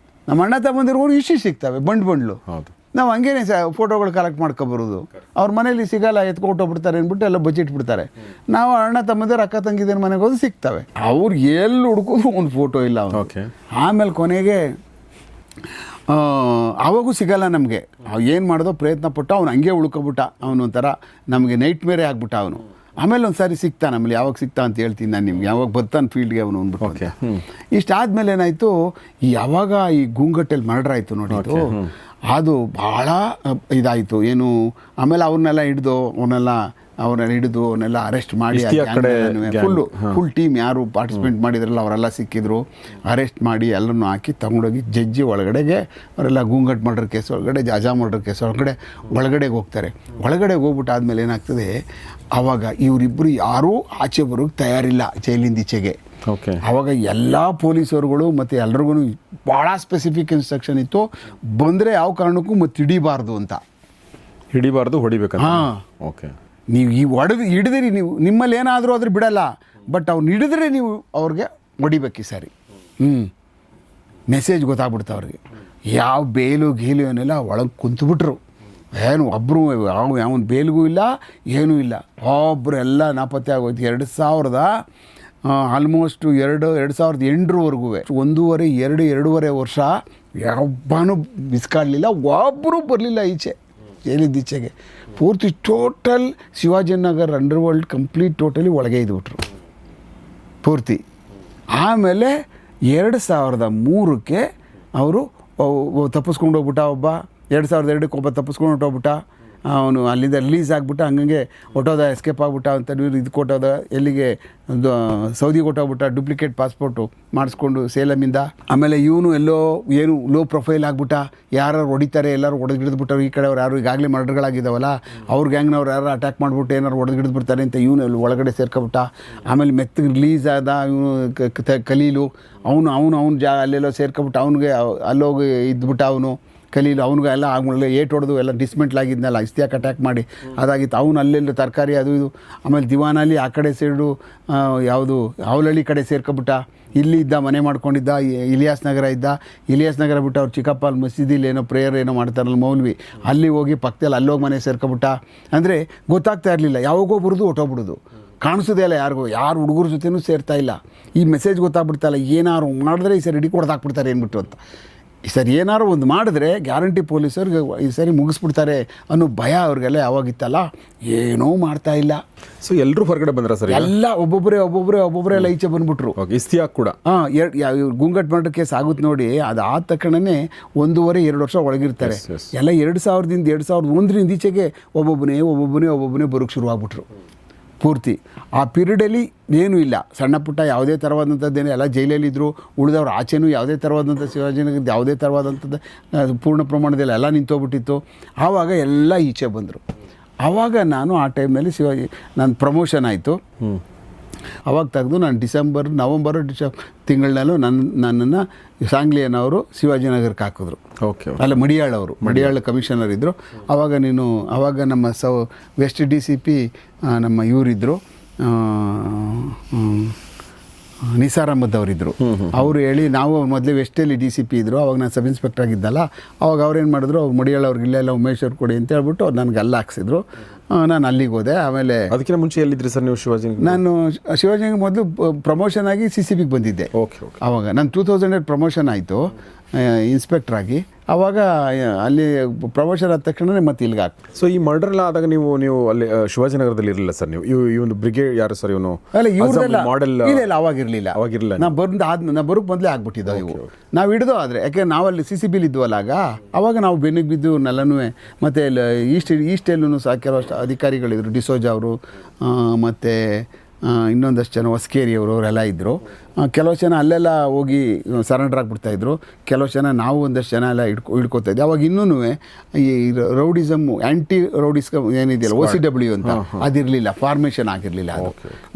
ನಮ್ಮ ಅಣ್ಣ ತಮ್ಮಂದಿರ್ಗಳು ಇಷ್ಟು ಸಿಗ್ತವೆ, ಬಂಡ್ಲು. ಹೌದು, ನಾವು ಹಂಗೇನೆ ಫೋಟೋಗಳು ಕಲೆಕ್ಟ್ ಮಾಡ್ಕೊಬರೋದು. ಅವ್ರ ಮನೇಲಿ ಸಿಗಲ್ಲ, ಎತ್ಕೊಟ್ಟೋಗ್ಬಿಡ್ತಾರೆ ಅಂದ್ಬಿಟ್ಟು ಎಲ್ಲ ಬಚ್ಚಿಟ್ಬಿಡ್ತಾರೆ. ನಾವು ಅಣ್ಣ ತಮ್ಮಂದಿರು ಅಕ್ಕ ತಂಗಿದ್ರ ಮನೆಗೆ ಹೋದ್ರೆ ಸಿಗ್ತವೆ. ಅವ್ರು ಎಲ್ಲಿ ಹುಡ್ಕೋದು ಒಂದು ಫೋಟೋ ಇಲ್ಲ. ಓಕೆ, ಆಮೇಲೆ ಕೊನೆಗೆ ಅವಾಗೂ ಸಿಗಲ್ಲ ನಮಗೆ. ಏನು ಮಾಡೋದೋ ಪ್ರಯತ್ನ ಪಟ್ಟು ಅವ್ನು ಹಂಗೆ ಉಳ್ಕೊಬಿಟ್ಟ. ಅವನು ಒಂಥರ ನಮಗೆ ನೈಟ್ ಮೇರೆ ಆಗ್ಬಿಟ್ಟ ಅವನು. ಆಮೇಲೆ ಒಂದು ಸಾರಿ ಸಿಗ್ತಾ, ನಮ್ಮಲ್ಲಿ ಯಾವಾಗ ಸಿಗ್ತಾ ಅಂತ ಹೇಳ್ತೀನಿ ನಾನು ನಿಮ್ಗೆ, ಯಾವಾಗ ಬರ್ತಾನೆ ಫೀಲ್ಡ್ಗೆ ಅವನು ಅಂದ್ಬಿಟ್ಟು. ಓಕೆ, ಇಷ್ಟಾದ್ಮೇಲೆ ಏನಾಯಿತು, ಯಾವಾಗ ಈ ಗುಂಗಟ್ಟಲ್ಲಿ ಮರ್ಡರ್ ಆಯಿತು ನೋಡಿ, ಅದು ಭಾಳ ಇದಾಯಿತು. ಏನು ಆಮೇಲೆ ಅವ್ರನ್ನೆಲ್ಲ ಹಿಡಿದು ಅವನ್ನೆಲ್ಲ ಅರೆಸ್ಟ್ ಮಾಡಿ ಫುಲ್ ಟೀಮ್ ಯಾರು ಪಾರ್ಟಿಸಿಪೇಟ್ ಮಾಡಿದ್ರಲ್ಲ ಅವರೆಲ್ಲ ಸಿಕ್ಕಿದ್ರು. ಅರೆಸ್ಟ್ ಮಾಡಿ ಎಲ್ಲರನ್ನೂ ಹಾಕಿ ತಗೊಂಡೋಗಿ ಜಡ್ಜಿ ಒಳಗಡೆಗೆ ಅವರೆಲ್ಲ ಗೂಂಗಟ್ ಮರ್ಡರ್ ಕೇಸ್ ಒಳಗಡೆ, ಜಾಜಾ ಮರ್ಡರ್ ಕೇಸ್ ಒಳಗಡೆಗೆ ಹೋಗ್ತಾರೆ. ಒಳಗಡೆಗೆ ಹೋಗ್ಬಿಟ್ಟು ಆದಮೇಲೆ ಏನಾಗ್ತದೆ, ಆವಾಗ ಇವರಿಬ್ಬರು ಯಾರೂ ಆಚೆ ಬರೋಕ್ಕೆ ತಯಾರಿಲ್ಲ ಜೈಲಿಂದ ಈಚೆಗೆ. ಓಕೆ, ಆವಾಗ ಎಲ್ಲ ಪೊಲೀಸರುಗಳು ಮತ್ತು ಎಲ್ರಿಗೂ ಭಾಳ ಸ್ಪೆಸಿಫಿಕ್ ಇನ್ಸ್ಟ್ರಕ್ಷನ್ ಇತ್ತು, ಬಂದರೆ ಯಾವ ಕಾರಣಕ್ಕೂ ಮತ್ತೆ ಹಿಡಿಬಾರ್ದು, ಹೊಡಿಬೇಕು. ಹಾಂ, ಓಕೆ, ನೀವು ಈ ಹಿಡಿದಿರಿ, ನೀವು ನಿಮ್ಮಲ್ಲಿ ಏನಾದರೂ ಆದರೂ ಬಿಡಲ್ಲ, ಬಟ್ ಅವ್ನು ಹಿಡಿದ್ರೆ ನೀವು ಅವ್ರಿಗೆ ಹೊಡಿಬೇಕು ಈ ಸಾರಿ. ಮೆಸೇಜ್ ಗೊತ್ತಾಗ್ಬಿಡ್ತು ಅವ್ರಿಗೆ. ಯಾವ ಬೇಲು ಗೀಲು ಏನಿಲ್ಲ, ಒಳಗೆ ಕುಂತುಬಿಟ್ರು. ಏನು ಒಬ್ಬರು ಯಾವನ ಬೇಲ್ಗೂ ಇಲ್ಲ, ಏನೂ ಇಲ್ಲ. ಒಬ್ಬರು ಎಲ್ಲ ನಾಪತ್ತೆ ಆಗೋಯ್ತು. 2000 ಆಲ್ಮೋಸ್ಟ್ 2008ವರೆಗೂ 1.5-2.5 ವರ್ಷ ಯಾವನೂ ಬಿಸ್ಕಾಡಲಿಲ್ಲ, ಒಬ್ಬರು ಬರಲಿಲ್ಲ ಈಚೆ, ಜೈಲಿದ್ದ ಈಚೆಗೆ. ಪೂರ್ತಿ total Shivajinagar underworld complete totally ಒಳಗೆ ಇದ್ಬಿಟ್ರು ಪೂರ್ತಿ. ಆಮೇಲೆ 2003ಕ್ಕೆ ಅವರು ತಪ್ಪಿಸ್ಕೊಂಡು ಹೋಗ್ಬಿಟ್ಟ ಒಬ್ಬ. 2002ಕ್ಕೆ ಒಬ್ಬ ತಪ್ಪಿಸ್ಕೊಂಡು ಹೊಟ್ಟೋಗ್ಬಿಟ್ಟ. ಅವನು ಅಲ್ಲಿಂದ ರಿಲೀಸ್ ಆಗಿಬಿಟ್ಟು ಹಂಗಂಗೆ ಹೊಟ್ಟೋದ ಎಸ್ಕೇಪ್ ಆಗ್ಬಿಟ್ಟ ಅಂತ ಇವ್ರು ಇದು ಕೊಟ್ಟೋದ ಎಲ್ಲಿಗೆ ಒಂದು ಸೌದಿಗೆ ಹೊಟ್ಟೋಗ್ಬಿಟ್ಟ ಡೂಪ್ಲಿಕೇಟ್ ಪಾಸ್ಪೋರ್ಟು ಮಾಡಿಸ್ಕೊಂಡು ಸೇಲಮಿಂದ. ಆಮೇಲೆ ಇವನು ಎಲ್ಲೋ ಏನು ಲೋ ಪ್ರೊಫೈಲ್ ಆಗ್ಬಿಟ್ಟ, ಯಾರು ಹೊಡಿತಾರೆ ಎಲ್ಲರೂ ಹೊಡೆದ್ಗಿಡ್ದ್ಬಿಟ್ಟವ್ರು, ಈ ಕಡೆ ಅವ್ರು ಯಾರು ಈಗಾಗಲೇ ಮರ್ಡರ್ಗಳಾಗಿದ್ದಾವಲ್ಲ ಅವ್ರ ಗ್ಯಾಂಗ್ನವ್ರು ಯಾರು ಅಟ್ಯಾಕ್ ಮಾಡಿಬಿಟ್ಟು ಏನಾರು ಹೊಡೆದ್ಗಿಡ್ದ್ಬಿಡ್ತಾರೆ ಅಂತ ಇವನು ಅಲ್ಲಿ ಒಳಗಡೆ ಸೇರ್ಕೊಬಿಟ್ಟ. ಆಮೇಲೆ ಮೆತ್ತಗೆ ರಿಲೀಸ್ ಆದ ಇವನು ಕಲೀಲು, ಅವನು ಅಲ್ಲೆಲ್ಲೋ ಸೇರ್ಕೊಬಿಟ್ಟು ಅವ್ನಿಗೆ ಅಲ್ಲೋಗಿ ಇದ್ಬಿಟ್ಟ ಅವನು ಕಲೀಲು. ಅವ್ನಿಗೆ ಎಲ್ಲ ಆಮೇಲೆ ಏಟ್ ಹೊಡೆದು ಎಲ್ಲ ಡಿಸ್ಮೆಂಟ್ಲಾಗಿದ್ನಲ್ಲ ಇಸ್ತಿಯಾಕ್ ಅಟ್ಯಾಕ್ ಮಾಡಿ ಅದಾಗಿತ್ತು. ಅವನು ಅಲ್ಲೆಲ್ಲ ತರಕಾರಿ ಅದು ಇದು. ಆಮೇಲೆ ದಿವಾನಲ್ಲಿ ಆ ಕಡೆ ಸೈಡು ಯಾವುದು ಅವಲಹಳ್ಳಿ ಕಡೆ ಸೇರ್ಕೊಬಿಟ್ಟ. ಇಲ್ಲಿ ಇದ್ದ ಮನೆ ಮಾಡ್ಕೊಂಡಿದ್ದ, ಇಲಿಯಾಸ್ ನಗರ ಇದ್ದ. ಇಲಿಯಾಸ್ ನಗರ ಬಿಟ್ಟು ಅವ್ರು ಚಿಕ್ಕಪ್ಪ ಅಲ್ಲಿ ಮಸೀದಿಲಿ ಏನೋ ಪ್ರೇಯರ್ ಏನೋ ಮಾಡ್ತಾರಲ್ಲ ಮೌಲ್ವಿ, ಅಲ್ಲಿ ಹೋಗಿ ಪಕ್ಕದಲ್ಲಿ ಅಲ್ಲೋಗಿ ಮನೆ ಸೇರ್ಕೊಬಿಟ್ಟ. ಅಂದರೆ ಗೊತ್ತಾಗ್ತಾ ಇರಲಿಲ್ಲ, ಯಾವಾಗೋ ಬರೋದು ಹೊಟ್ಟೋಗ್ಬಿಡೋದು, ಕಾಣಿಸೋದೇ ಇಲ್ಲ ಯಾರಿಗೂ, ಯಾರು ಹುಡುಗರ ಜೊತೆನೂ ಸೇರ್ತಾ ಇಲ್ಲ. ಈ ಮೆಸೇಜ್ ಗೊತ್ತಾಗ್ಬಿಡ್ತಲ್ಲ, ಏನಾರು ಮಾಡಿದ್ರೆ ಈ ಸರಿ ಹಿಡಿ ಕೊಡ್ದಾಕ್ಬಿಡ್ತಾರೆ ಏನ್ಬಿಟ್ಟು ಅಂತ. ಈ ಸರಿ ಏನಾರು ಒಂದು ಮಾಡಿದ್ರೆ ಗ್ಯಾರಂಟಿ ಪೊಲೀಸರಿಗೆ ಈ ಸರಿ ಮುಗಿಸ್ಬಿಡ್ತಾರೆ ಅನ್ನೋ ಭಯ ಅವ್ರಿಗೆಲ್ಲ ಯಾವಾಗಿತ್ತಲ್ಲ, ಏನೂ ಮಾಡ್ತಾ ಇಲ್ಲ. ಸೊ ಎಲ್ಲರೂ ಹೊರಗಡೆ ಬಂದ್ರ ಸರ್? ಎಲ್ಲ ಒಬ್ಬೊಬ್ಬರೇ ಎಲ್ಲ ಈಚೆ ಬಂದ್ಬಿಟ್ರು. ಇಸ್ತಿಯಾಕ್ ಕೂಡ ಗುಂಗಟ್ ಮರ್ಡರ್ ಕೇಸ್ ಆಗುತ್ತೆ ನೋಡಿ, ಅದಾದ ತಕ್ಷಣನೇ 1.5-2 ವರ್ಷ ಒಳಗಿರ್ತಾರೆ. ಎಲ್ಲ 2001 ಈಚೆಗೆ ಒಬ್ಬೊಬ್ಬನೇ ಬರೋಕ್ಕೆ ಶುರುವಾಗ್ಬಿಟ್ರು ಪೂರ್ತಿ. ಆ ಪೀರಿಯಡಲ್ಲಿ ಏನೂ ಇಲ್ಲ, ಸಣ್ಣ ಪುಟ್ಟ ಯಾವುದೇ ಥರವಾದಂಥದ್ದೇನು, ಎಲ್ಲ ಜೈಲಲ್ಲಿದ್ದರು. ಉಳಿದವ್ರು ಆಚೆನೂ ಯಾವುದೇ ಥರವಾದಂಥ ಶಿವಾಜಿನಗರದ ಯಾವುದೇ ಥರವಾದಂಥದ್ದು ಪೂರ್ಣ ಪ್ರಮಾಣದಲ್ಲಿ ಎಲ್ಲ ನಿಂತೋಗ್ಬಿಟ್ಟಿತ್ತು. ಆವಾಗ ಎಲ್ಲ ಈಚೆ ಬಂದರು. ಆವಾಗ ನಾನು ಆ ಟೈಮ್ನಲ್ಲಿ ನನ್ನ ಪ್ರಮೋಷನ್ ಆಯಿತು. ಅವಾಗ ತೆಗೆದು ನಾನು ನವಂಬರ್ ತಿಂಗಳಲ್ಲೂ ನನ್ನನ್ನು ಸಾಂಗ್ಲಿಯನವರು ಶಿವಾಜಿನಗರಕ್ಕೆ ಹಾಕಿದ್ರು. ಓಕೆ. ಅಲ್ಲ, ಮಡಿಯಾಳ ಕಮಿಷನರ್ ಇದ್ದರು. ಆವಾಗ ನಮ್ಮ ವೆಸ್ಟ್ DCP ನಮ್ಮ ಇವರಿದ್ದರು, ನಿಸಾರ್ ಅಹಮದ್ ಅವರಿದ್ದರು. ಅವರು ಹೇಳಿ, ನಾವು ಮೊದಲೇ ವೆಸ್ಟಲ್ಲಿ DCP ಇದ್ದರು, ಅವಾಗ ನಾನು ಸಬ್ ಇನ್ಸ್ಪೆಕ್ಟರ್ ಆಗಿದ್ದಲ್ಲ. ಅವಾಗ ಅವ್ರೇನು ಮಾಡಿದ್ರು, ಅವ್ರು ಮಡಿಯಾಳ ಅವ್ರಿಗೆ ಇಲ್ಲ ಉಮೇಶ್ ಅವ್ರು ಕೊಡಿ ಅಂತ ಹೇಳ್ಬಿಟ್ಟು ನನಗೆ ಅಲ್ಲಿ ಹಾಕ್ಸಿದ್ರು. ನಾನು ಅಲ್ಲಿಗೆ ಹೋದೆ. ಆಮೇಲೆ ಅದಕ್ಕಿಂತ ಮುಂಚೆ ಎಲ್ಲಿದ್ರಿ ಸರ್ ನೀವು ಶಿವಾಜಿ? ನಾನು ಶಿವಾಜಿಗೆ ಮೊದಲು ಪ್ರಮೋಷನ್ ಆಗಿ CCBಗೆ ಬಂದಿದ್ದೆ. ಓಕೆ. ಆವಾಗ ನಾನು 2008 ಪ್ರಮೋಷನ್ ಆಯಿತು ಇನ್ಸ್ಪೆಕ್ಟರ್ ಆಗಿ. ಆವಾಗ ಅಲ್ಲಿ ಪ್ರಮೋಷನ್ ಆದ ತಕ್ಷಣ ಮತ್ತೆ ಇಲ್ಲಿಗೆ ಹಾಕಿ. ಸೊ ಈ ಮರ್ಡರ್ ಎಲ್ಲ ಆದಾಗ ನೀವು ಅಲ್ಲಿ ಶಿವಾಜಿನಗರದಲ್ಲಿ ಇರಲಿಲ್ಲ ಸರ್? ನೀವು ಇವನು ಬ್ರಿಗೇಡ್ ಯಾರು ಸರ್ ಇವನು? ಅಲ್ಲ, ಇವ್ರದೆಲ್ಲ ಮಾಡೆಲ್ ಇಲ್ಲ, ಅವಾಗಿರಲಿಲ್ಲ. ನಾ ಬರೋಕ್ಕೆ ಮೊದಲೇ ಆಗ್ಬಿಟ್ಟಿದ್ದ ಇವು. ನಾವು ಹಿಡಿದು ಆದರೆ ಯಾಕೆ ನಾವಲ್ಲಿ CCBಲಿ ಇದ್ವಲ್ಲ ಅವಾಗ ನಾವು ಬೆನ್ನಿಗೆ ಬಿದ್ದು ನೆಲ್ಲನೂ. ಮತ್ತು ಈಸ್ಟೆಲ್ಲೂ ಸಹ ಕೆಲವಷ್ಟು ಅಧಿಕಾರಿಗಳಿದ್ರು, ಡಿಸೋಜಾ ಅವರು ಮತ್ತು ಇನ್ನೊಂದಷ್ಟು ಜನ ಹೊಸಕೇರಿಯವರು ಅವರೆಲ್ಲ ಇದ್ದರು. ಕೆಲವು ಜನ ಅಲ್ಲೆಲ್ಲ ಹೋಗಿ ಸರೆಂಡರ್ ಆಗಿಬಿಡ್ತಾಯಿದ್ರು. ಕೆಲವು ಜನ ನಾವು ಒಂದಷ್ಟು ಜನ ಎಲ್ಲ ಹಿಡ್ಕೋತಾಯಿದ್ದೆ. ಅವಾಗ ಇನ್ನೂ ಈ ರೌಡಿಸಮ್, ಆ್ಯಂಟಿ ರೌಡಿಸಮ್ ಏನಿದೆಯಲ್ಲ OCW ಅಂತ ಅದಿರಲಿಲ್ಲ, ಫಾರ್ಮೇಷನ್ ಆಗಿರಲಿಲ್ಲ. ಅದು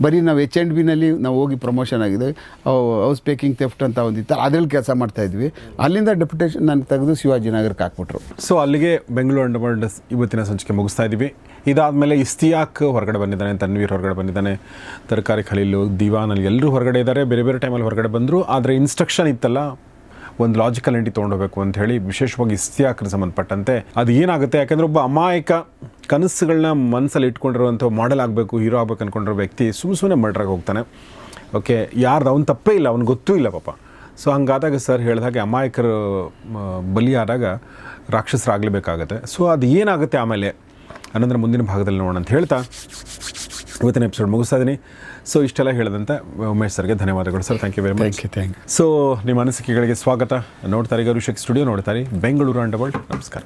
ಬರೀ ನಾವು H&Bನಲ್ಲಿ ನಾವು ಹೋಗಿ ಪ್ರಮೋಷನ್ ಆಗಿದೆ. ಹೌಸ್ ಪೇಕಿಂಗ್ ಥೆಫ್ಟ್ ಅಂತ ಒಂದಿತ್ತು, ಅದ್ರಲ್ಲಿ ಕೆಲಸ ಮಾಡ್ತಾಯಿದ್ವಿ. ಅಲ್ಲಿಂದ ಡೆಪ್ಯುಟೇಷನ್ ನಾನು ತೆಗೆದು ಶಿವಾಜಿನಗರಕ್ಕೆ ಹಾಕ್ಬಿಟ್ರು. ಸೊ ಅಲ್ಲಿಗೆ ಬೆಂಗಳೂರು ಅಂಡರ್ವರ್ಲ್ಡ್ ಇವತ್ತಿನ ಸಂಚಿಕೆ ಮುಗಿಸ್ತಾ ಇದ್ದೀವಿ. ಇದಾದಮೇಲೆ ಇಸ್ತಿಯಾಕ್ ಹೊರಗಡೆ ಬಂದಿದ್ದಾನೆ, ತನ್ವೀರ್ ಹೊರಗಡೆ ಬಂದಿದ್ದಾನೆ, ತರಕಾರಿ ಖಲೀಲು, ದಿವಾನಲ್ಲಿ ಎಲ್ಲರೂ ಹೊರಗಡೆ ಇದ್ದಾರೆ. ಬೇರೆ ಬೇರೆ ಟೈಮಲ್ಲಿ ಹೊರಗಡೆ ಬಂದರು. ಆದರೆ ಇನ್ಸ್ಟ್ರಕ್ಷನ್ ಇತ್ತಲ್ಲ, ಒಂದು ಲಾಜಿಕಲ್ ಎಂಟ್ರಿ ತೊಗೊಂಡೋಗ್ಬೇಕು ಅಂತ ಹೇಳಿ, ವಿಶೇಷವಾಗಿ ಇಸ್ತಿಯಾಕ್ಗೆ ಸಂಬಂಧಪಟ್ಟಂತೆ ಅದು ಏನಾಗುತ್ತೆ. ಯಾಕೆಂದರೆ ಒಬ್ಬ ಅಮಾಯಕ ಕನಸುಗಳನ್ನ ಮನಸ್ಸಲ್ಲಿ ಇಟ್ಕೊಂಡಿರುವಂಥ ಮಾಡೆಲ್ ಆಗಬೇಕು, ಹೀರೋ ಆಗಬೇಕು ಅಂದ್ಕೊಂಡಿರೋ ವ್ಯಕ್ತಿ ಸುಮ್ಮನೆ ಮರ್ಡ್ರಾಗಿ ಹೋಗ್ತಾನೆ. ಓಕೆ, ಯಾರ್ದು ಅವ್ನು ತಪ್ಪೇ ಇಲ್ಲ, ಅವ್ನು ಗೊತ್ತೂ ಇಲ್ಲ ಪಾಪ. ಸೊ ಹಂಗಾದಾಗ ಸರ್ ಹೇಳಿದಾಗೆ ಅಮಾಯಕರು ಬಲಿಯಾದಾಗ ರಾಕ್ಷಸರಾಗಲೇಬೇಕಾಗತ್ತೆ. ಸೊ ಅದು ಏನಾಗುತ್ತೆ ಆಮೇಲೆ ಅನ್ನೋದ್ರ ಮುಂದಿನ ಭಾಗದಲ್ಲಿ ನೋಡೋಣ ಅಂತ ಹೇಳ್ತಾ ಇವತ್ತಿನ ಎಪಿಸೋಡ್ ಮುಗಿಸ್ತಾ ಇದ್ದೀನಿ. ಸೊ ಇಷ್ಟೆಲ್ಲ ಹೇಳಿದಂತೆ ಉಮೇಶ್ ಸರ್ಗೆ ಧನ್ಯವಾದಗಳು sir. Thank you very much. Thank you. So ನಿಮ್ಮ ಅನಿಸಿಕೆಗಳಿಗೆ ಸ್ವಾಗತ. ನೋಡ್ತಾರೆ ಗರುಶಕ್ ಸ್ಟುಡಿಯೋ, ನೋಡ್ತಾರೆ ಬೆಂಗಳೂರು ಅಂಡರ್ವರ್ಲ್ಡ್. ನಮಸ್ಕಾರ.